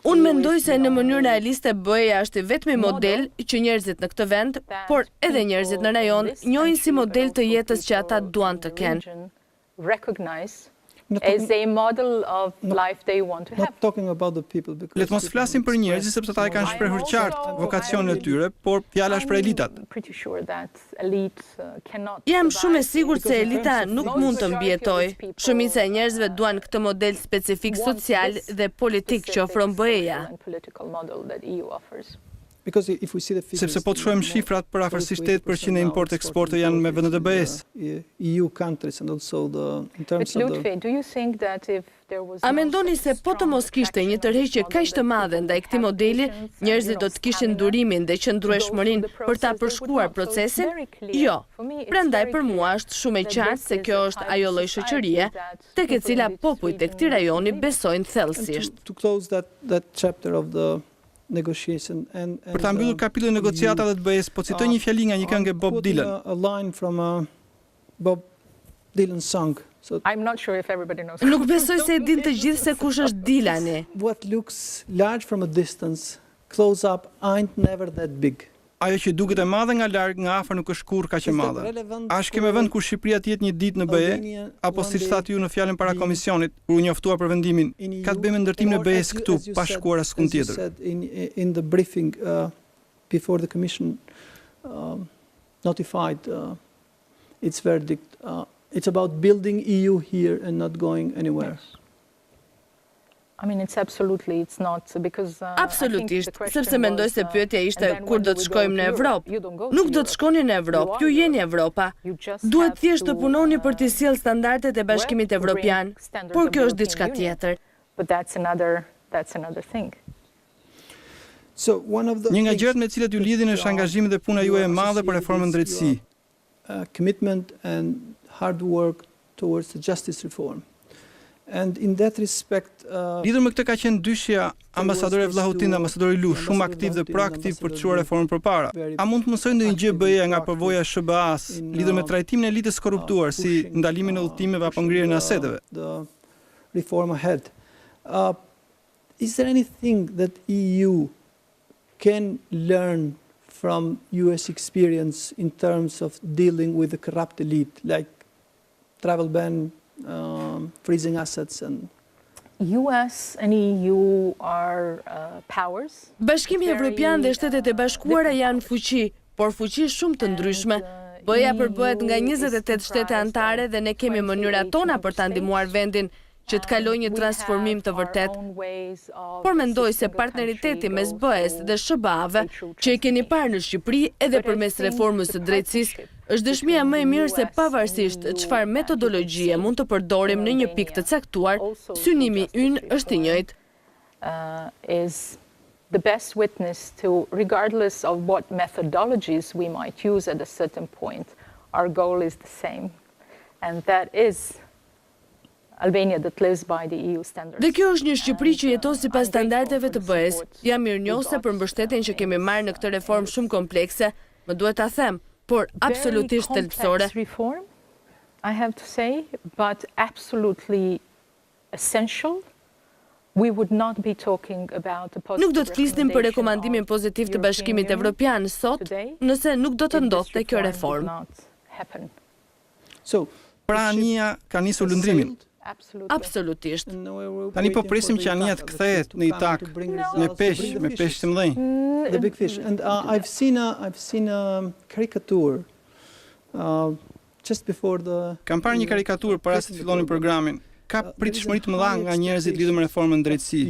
Unë mendoj se në mënyrë realiste BE-ja është i vetmi model që njerëzit në këtë vend, por edhe njerëzit në rajon njohin si model të jetës që ata duan të kenë. As a model of life they want to have. Not talking about the people, because Le të mos flasim për njerëzit sepse ata e kanë shprehur qartë vokacionin e tyre, por fjala është për elitat. Jam shumë e sigurt se elita nuk mund të mbijetojë. Shumica e njerëzve duan këtë model specifik social dhe politik që ofron BE-ja. because if we see the figures, Sepse po të shohim shifrat për afërsisht 8% e import-eksporte janë me vendet e BE-s. EU countries and also in terms of Lutfi, do you think that if there was A mendoni se po të mos kishte një tërheqje kaq të madhe ndaj këtij modeli, njerëzit do të kishin durimin dhe qëndrueshmërinë për ta përshkruar procesin? Jo. Prandaj për mua është shumë e qartë se kjo është ajo lloj shoqërie tek e cila popujt e këtij rajoni besojnë thellësisht. to close that chapter of the negotiation and Për ta mbyllur kapitullin e negociatave të BE-s, po citoj një fjali nga një këngë e Bob Dylan. A line from a Bob Dylan song. So I'm not sure if everybody knows. Nuk besoj se e din të gjithë se kush është Dylani. what looks large from a distance, close up ain't never that big. Ajo që duket e madhe nga larg, nga afër nuk është kurrë kaq e madhe. A është kemë vend kur Shqipëria të jetë një ditë në BE, apo siç thatë ju në fjalën para komisionit, kur u njoftua për vendimin, ka të bëjë me ndërtimin e BE-s këtu, pa shkuar askund tjetër. In the briefing before the commission notified its verdict, it's about building EU here and not going anywhere. I mean, it's not because Absolutisht, sepse mendoj se pyetja ishte kur do të shkojmë në Evropë. Nuk do të shkoni në Evropë, ju jeni Evropa. Duhet thjesht të punoni për të sjellë standardet e Bashkimit Evropian, por kjo është diçka tjetër. But that's another thing. So one of the Një nga gjërat me të cilat ju lidhin është angazhimi dhe puna juaj e madhe për reformën drejtësi. Commitment and hard work towards the justice reform. And in that respect, Lidhur me këtë ka qenë dyshja Ambasadorja Vlahutin dhe Ambasadori Lu, shumë aktiv dhe proaktiv për të çuar reformën përpara. A mund të mësojnë ndonjë gjë BE nga përvoja e SBA-s lidhur me trajtimin e elitës korruptuar, si ndalimin e udhëtimeve apo ngrirjen e aseteve? the reform ahead. Is there anything that EU can learn from US experience in terms of dealing with the corrupt elite, like travel ban, freezing assets and US and EU are powers. Bashkimi Evropian dhe Shtetet e Bashkuara janë fuqi, por fuqi shumë të ndryshme. BE-ja përbëhet nga 28 shtete anëtare dhe ne kemi mënyrat tona për ta ndihmuar vendin që të kalojë një transformim të vërtet. Por mendoj se partneriteti mes BE-s dhe SBA-ve që e keni parë në Shqipëri edhe përmes reformës së drejtësisë është dëshmia më e mirë se pavarësisht çfarë metodologjie mund të përdorim në një pikë të caktuar, synimi ynë është i njëjtë. Is the best witness to, regardless of what methodologies we might use at a certain point, our goal is the same. And that is Albania that lives by the EU standards. Dhe kjo është një Shqipëri që jeton sipas standardeve të BE-s. Jam mirënjohëse për mbështetjen që kemi marrë në këtë reformë shumë komplekse, më duhet ta them, por absolutisht thelbësore. Reform, I have to say, but absolutely essential. We would not be talking about a Nuk do të flisnim për rekomandimin pozitiv të Bashkimit Evropian sot, nëse nuk do të ndodhte kjo reformë. Pra Ania ka nisur lundrimin. Absolutisht. Tani po presim që Ania të kthehet në Itak me peshq të mëdhenj. The big fish. And I've seen a caricature just before the. Kam parë një karikaturë para se të fillonin programin. Ka pritshmëri të mëdha nga njerëzit lidhur me reformën në drejtësi.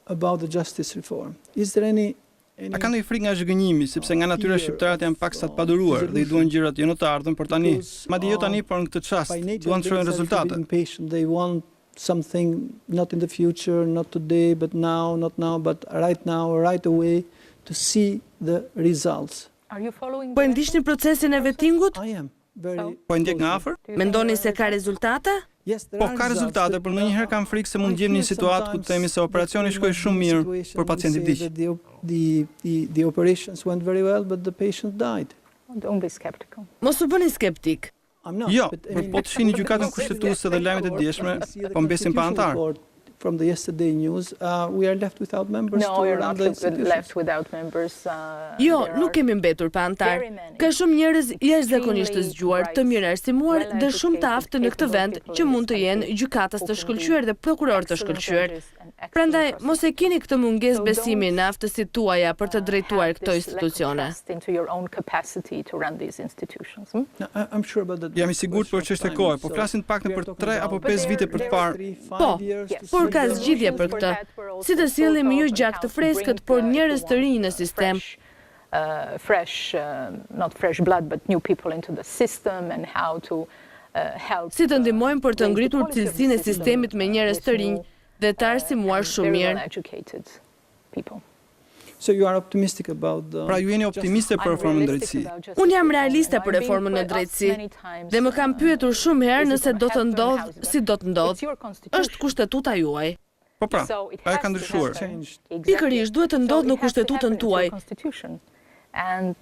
About the justice reform. Is there any A ka ndonjë frikë nga zhgënjimi, sepse nga natyra shqiptarët janë paksa të paduruar dhe I duan gjërat jo në të ardhmen, por tani. Madje jo tani, por në këtë çast, duan të shohin rezultate. They want something not in the future, not today, but now, not now, but right now, right away, to see the results. Po e ndiqni procesin e vettingut? I am very. Po e ndjek nga afër? Mendoni se ka rezultate? Po ka rezultate, por ndonjëherë kam frikë se mund gjejmë një situatë ku të themi se operacioni shkoi shumë mirë, por pacienti vdiq. The operations went very well, but the patient died. Don't be skeptical. Mos u bëni skeptik. Jo, por po të shihni gjykatën kushtetuese dhe lajmet e djeshme, po mbesin pa antar. From the yesterday news, we are left without members. No, we are not left without members. Jo, nuk kemi mbetur pa antar. Ka shumë njerëz jashtëzakonisht të zgjuar, të mirë arsimuar dhe shumë të aftë në këtë vend që mund të jenë gjykatës të shkëlqyer dhe prokuror të shkëlqyer. Prandaj, mos e keni këtë mungesë besimi në aftësitë tuaja për të drejtuar këto institucione. Jam I sigurt për çështje kohe, po flasin të paktën për 3 apo 5 vite për të parë. Po, por ka zgjidhje për këtë. Si të sjellim jo gjak të freskët, por njerëz të rinj në sistem. Not fresh blood, but new people into the system and how to help. Si të ndihmojmë për të ngritur cilësinë e sistemit me njerëz të rinj dhe të arsimuar shumë mirë. So you are optimistic about the. Pra ju jeni optimiste për reformën në drejtësi. Unë jam realiste për reformën në drejtësi dhe më kam pyetur shumë herë nëse do të ndodh si do të ndodh. Është kushtetuta juaj. Po pra, ajo ka ndryshuar. Pikërisht duhet të ndodhë në kushtetutën tuaj. And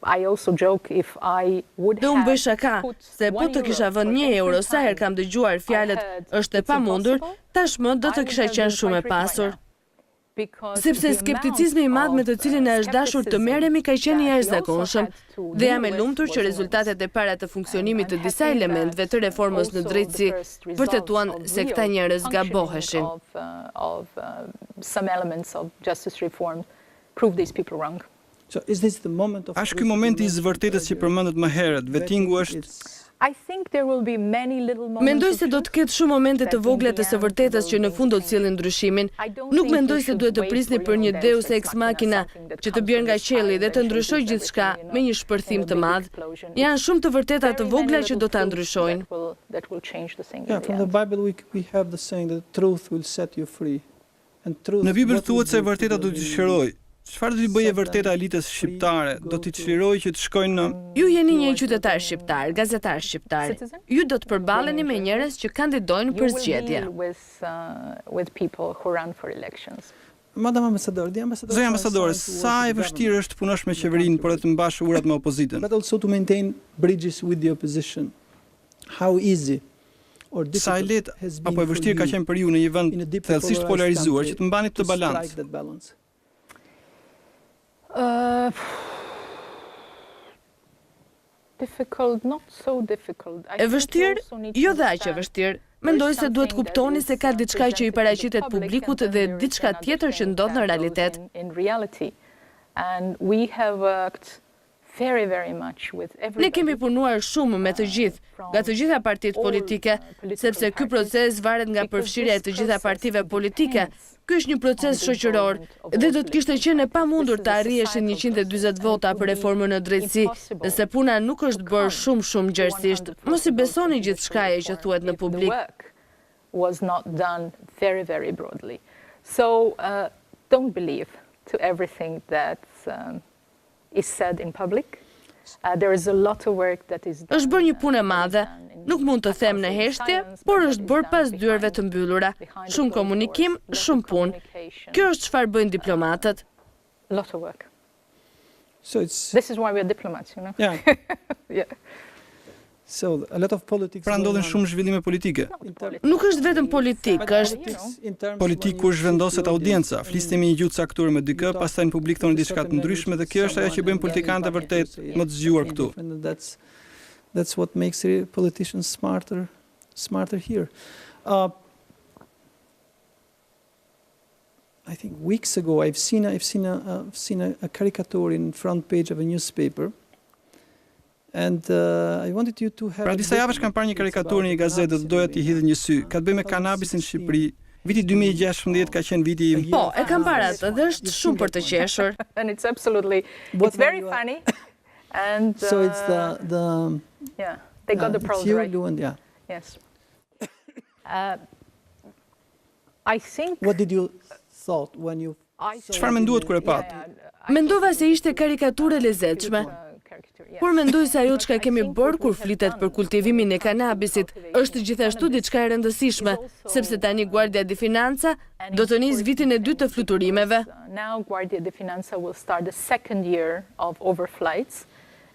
I also joke if I would Dhe unë bëj shaka, se po të kisha vënë €1 sa herë kam dëgjuar fjalët është e pamundur, tashmë do të kisha qenë shumë e pasur. Sepse skepticizmi I madh me të cilin e është dashur të merremi ka qenë I jashtëzakonshëm dhe jam e lumtur që rezultatet e para të funksionimit të disa elementëve të reformës në drejtësi vërtetuan se këta njerëz gaboheshin. Është ky momenti I zëvërtetës që përmendet më herët, vettingu është. Mendoj se do të ketë shumë momente të vogla të së vërtetës që në fund do të sjellin ndryshimin. Nuk mendoj se duhet të prisni për një deus ex machina që të bjerë nga qielli dhe të ndryshojë gjithçka me një shpërthim të madh. Janë shumë të vërteta të vogla që do ta ndryshojnë. Yeah, from the Bible we have the saying that the truth will set you free. And truth. Në Bibël thuhet se e vërteta do t'i çlirojë. Çfarë do t'i bëjë e vërteta elitës shqiptare? Do t'i çlirojë që të shkojnë në. Ju jeni një qytetar shqiptar, gazetar shqiptar. Ju do të përballeni me njerëz që kandidojnë për zgjedhje. Madam Ambassador, Zëja ambasadore, sa e vështirë është të punosh me qeverinë por të mbash urat me opozitën? But also to maintain bridges with the opposition. How easy or Sa e lehtë apo e vështirë ka qenë për ju në një vend thellësisht polarizuar që të mbani këtë balancë? Difficult, not so difficult. E vështirë, jo dhe aq e vështirë. Mendoj se duhet kuptoni se ka diçka që I paraqitet publikut dhe diçka tjetër që ndodh në realitet. And we have worked very much with everybody. Ne kemi punuar shumë me të gjithë, nga të gjitha partitë politike, sepse ky proces varet nga përfshirja e të gjitha partive politike. Ky është një proces shoqëror dhe do të kishte qenë e pamundur të arriheshin 140 vota për reformën në drejtësi, nëse puna nuk është bërë shumë gjerësisht. Mos I besoni gjithçka që thuhet në publik. Was not done very broadly. So don't believe to everything that is said in public. There is a lot of work that is done. Është bërë një punë e madhe. Nuk mund të them në heshtje, por është bërë pas dyerve të mbyllura. Shumë komunikim, shumë punë. Kjo është çfarë bëjnë diplomatët. A lot of work. So it's This is why we are diplomats, you know. yeah. Yeah. So a lot of politics. Pra ndodhen shumë zhvillime politike. Nuk është vetëm politik, është Politiku zhvendoset audienca, flisni një gjuhë caktuar me dikë, pastaj në publik thonë diçka të ndryshme dhe kjo është ajo që bëjnë politikanët vërtet më të zgjuar këtu. That's what makes politicians smarter here. I think weeks ago I've seen a caricature in front page of a newspaper. And I wanted you to have. Pra disa javësh kam parë një karikaturë në një gazetë dhe doja t'i hidh një sy. Ka të bëjë me kanabisin në Shqipëri. Viti 2016 ka qenë viti im. Po, e kam parë atë dhe është shumë për të qeshur. And it's absolutely, it's very funny. And So it's the yeah, they got the pros you right. doing, yeah. Yes. I think What did you thought when you Çfarë menduat kur e pat? Mendova se ishte karikaturë e lezetshme. Por mendoj se ajo çka kemi bërë kur flitet për kultivimin e kanabisit është gjithashtu diçka e rëndësishme, sepse tani Guardia di Finanza do të nisë vitin e dytë të fluturimeve. Now Guardia di Finanza will start the second year of overflights.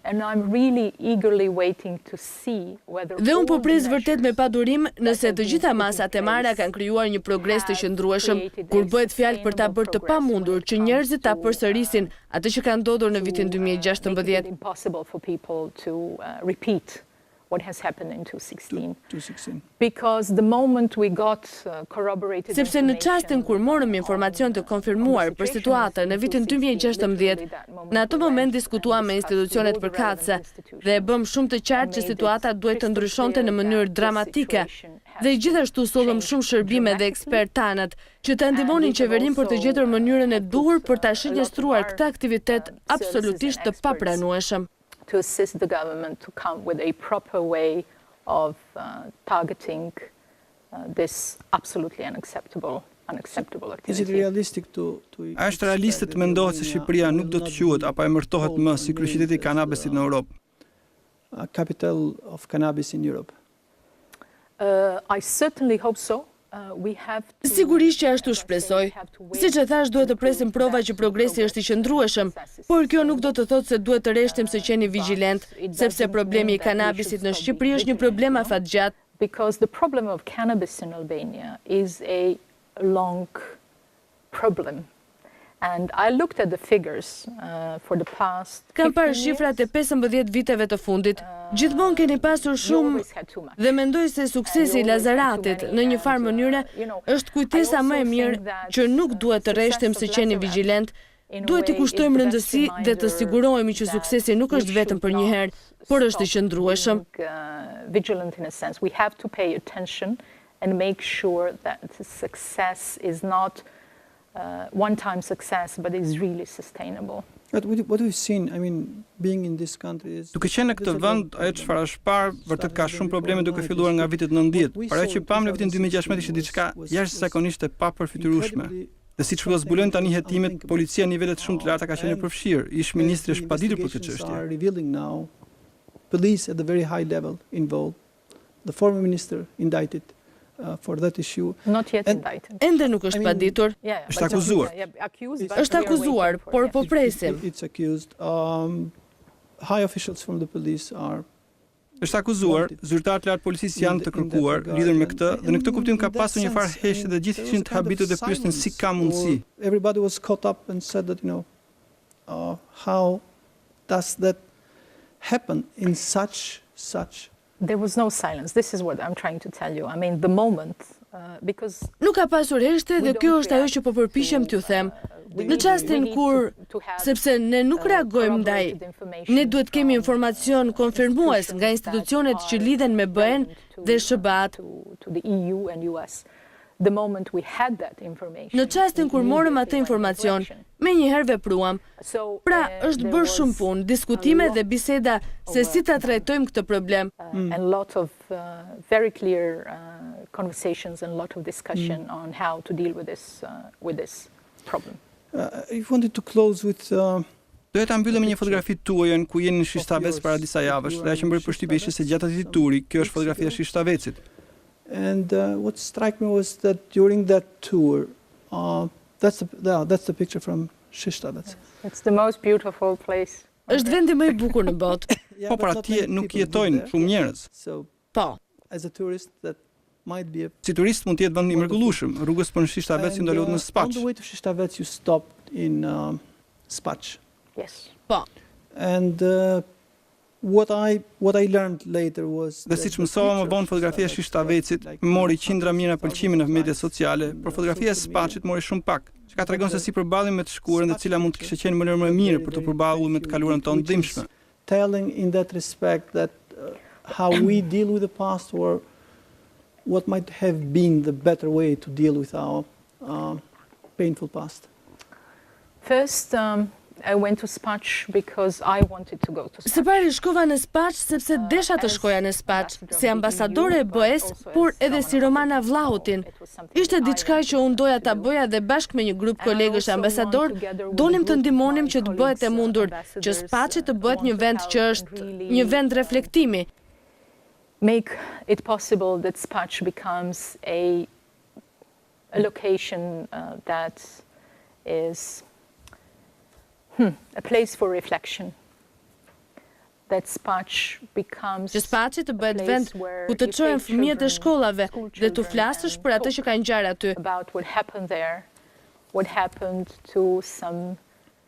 And I'm really eagerly waiting to see whether Dhe unë po pres vërtet me padurim nëse të gjitha masat e marra kanë krijuar një progres të qëndrueshëm, kur bëhet fjalë për ta bërë të pamundur që njerëzit ta përsërisin atë që ka ndodhur në vitin 2016. impossible for people to repeat what has happened in 2016. 2016? Because the moment we got corroborated Sepse në çastin kur morëm informacion të konfirmuar për situatën në vitin 2016, në atë moment diskutuam me institucionet përkatëse dhe e bëm shumë të qartë që situata duhet të ndryshonte në mënyrë dramatike. Dhe gjithashtu sollëm shumë shërbime dhe ekspertanët që të ndihmonin qeverinë për të gjetur mënyrën e duhur për ta shënjestruar këtë aktivitet absolutisht të papranueshëm. to assist the government to come with a proper way of targeting this absolutely unacceptable Is it activity. realistic to A është realiste të mendohet se Shqipëria nuk do të quhet apo emërtohet më si kryeqyteti i kanabisit në Europë? a capital of cannabis in Europe? I certainly hope so. We have to, Sigurisht që ashtu shpresoj. Siç e thash, duhet të presim prova që progresi është i qëndrueshëm, por kjo nuk do të thotë se duhet të rreshtim se qeni vigjilent, sepse problemi i kanabisit në Shqipëri është një problem afatgjatë. because the problem of cannabis in Albania is a long problem. And I looked at the figures for the past Kam parë 15 shifrat e 15 viteve të fundit. Gjithmonë keni pasur You shumë always had too much. dhe mendoj se suksesi i Lazaratit në një farë mënyre është kujtesa më e mirë që nuk duhet të rreshtim se qeni vigjilent, duhet të kushtojmë rëndësi dhe të sigurohemi që suksesi nuk është vetëm për një herë, por është i qëndrueshëm. Vigilant in a sense. We have to pay attention and make sure that the success is not one-time success, but is really sustainable. But what we've seen, I mean, being in this country is Duke qenë në këtë vend, ajo çfarë është parë, vërtet ka shumë probleme duke filluar nga vitet 90. Por ajo që pam në vitin 2016 ishte diçka jashtëzakonisht e papërfytyrueshme. Dhe siç do zbulojnë tani hetimet, policia në nivele të shumë të larta ka qenë përfshirë. Ish ministri është paditur për këtë çështje. are revealing now, police at the very high level involved. The former minister indicted for that issue. Not yet indicted. Ende nuk është paditur. Yeah, Është akuzuar. Accused, but Është we are akuzuar, waiting for- por yeah. po presim. It's accused. High officials from the police are Është akuzuar, zyrtarët lartë policisë janë të kërkuar lidhur me këtë dhe në këtë kuptim ka pasur një farë heshtje dhe gjithë ishin të habitur dhe pyesnin si ka mundësi. Everybody was caught up and said that, how does that happen in such There was no silence. This is what I'm trying to tell you. I mean, the moment, because Nuk ka pasur heshtje dhe kjo është ajo që po përpiqem t'ju them. Në çastin kur, sepse ne nuk reagojmë ndaj, ne duhet kemi informacion konfirmues nga institucionet që lidhen me BE-n dhe SBA-t. to the EU and US. The moment we had that information. Në çastin kur morëm atë informacion, menjëherë vepruam. So, Pra, është there bërë was shumë punë, diskutime dhe biseda se si ta trajtojmë këtë problem. and lot of very clear conversations and lot of discussion on how to deal with this problem. I wanted to close with Doja ta mbyllem me një fotografi tuaj ku jeni në Shishtavec para disa javësh, dhe ajo që më bëri përshtypje ishte se gjatë atij turi, kjo është fotografia e Shishtavecit. And what struck me was that during that tour, that's the picture from Shishtavec. It's the most beautiful place. Është vendi më i bukur në botë. Po për atje nuk jetojnë shumë njerëz. Po. As a tourist that might be Si turist mund të jetë vend i mrekullueshëm. Rrugës për në Shishtavec ju ndalot në Spaç. On the way to Shishtavec you stopped in Spaç. Yes. Po. And what I learned later was Dhe siç mësova më vonë, fotografia e Shishtavecit mori qindra mijëra pëlqime në mediat sociale, por fotografia e Spaçit mori shumë pak. Që ka tregon se si përballemi me të shkuarën dhe cila mund të kishte qenë mënyrë më e mirë për të përballur me të kaluarën tonë ndimshme. Telling in that respect that how we deal with the past or what might have been the better way to deal with our painful past. First, I went to Spaç because I wanted to go to Spaç. Së pari shkova në Spaç sepse desha të shkoja në Spaç, si ambasadore e BE-s, por edhe si Romana Vlahutin. Ishte diçka që unë doja ta bëja dhe bashkë me një grup kolegësh ambasador, donim të ndihmonim që të bëhet e mundur, që Spaçi të bëhet një vend që është një vend reflektimi. Make it possible that Spaç becomes a location that is a place for reflection. That Spaç becomes Që Spaçi të bëhet vend ku të çojnë fëmijët e shkollave dhe të flasësh për atë që ka ngjarë aty. About what happened there, what happened to some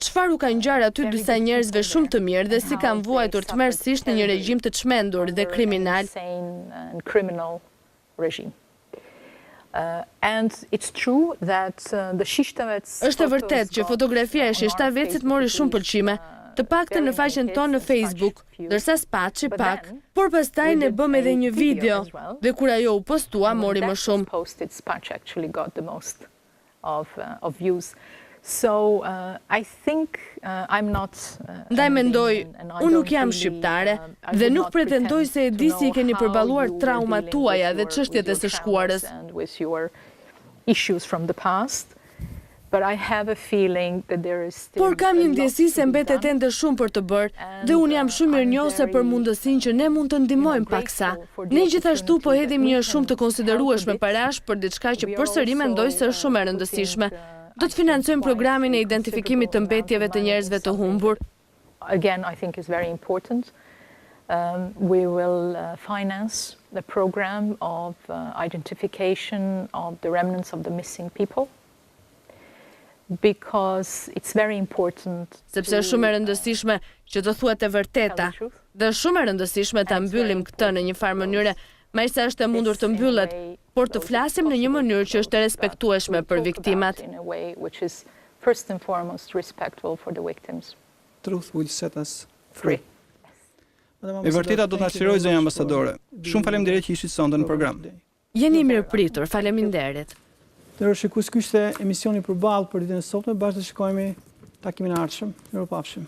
Çfarë u ka ngjarë aty disa njerëzve shumë të mirë dhe si kanë vuajtur tmerrsisht në një regjim të çmendur dhe kriminal. And it's true that the Shishtavec. Është e vërtetë që fotografia e Shishtavecit mori shumë pëlqime, të paktën në faqen tonë në Facebook, ndërsa Spaçi pak, por pastaj ne bëm edhe një video dhe kur ajo u postua mori më shumë. Posted Spaç actually got the most of views. So I think I'm not. Ndaj mendoj, unë nuk jam shqiptare dhe nuk pretendoj se e di si i keni përballuar traumat tuaja dhe çështjet e së shkuarës. Issues from the past. But I have a feeling that there is still. Por kam një ndjesi se mbetet ende shumë për të bërë dhe unë jam shumë mirënjohëse për mundësinë që ne mund të ndihmojmë paksa. Ne gjithashtu po hedhim një shumë të konsiderueshme parash për diçka që përsëri mendoj se është shumë e rëndësishme. Do të financojmë programin e identifikimit të mbetjeve të njerëzve të humbur. Again, I think is very important. We will finance the program of identification of the remnants of the missing people. Because it's very important. Sepse është shumë e rëndësishme që të thuhet e vërteta. Dhe shumë e rëndësishme ta mbyllim këtë në një farë mënyre, mesa është e mundur të mbyllet, por të flasim në një mënyrë që është e respektueshme për viktimat. First and foremost respectful for the victims. Truth will set us free. E vërteta do të na çliroj zonja ambasadore. Shumë faleminderit që ishit sonte në program. Jeni mirëpritur, faleminderit. Ndërsa shikues, ky ishte emisioni Përballë për ditën e sotme, bashkë të shikojmë takimin e ardhshëm. Mirupafshim.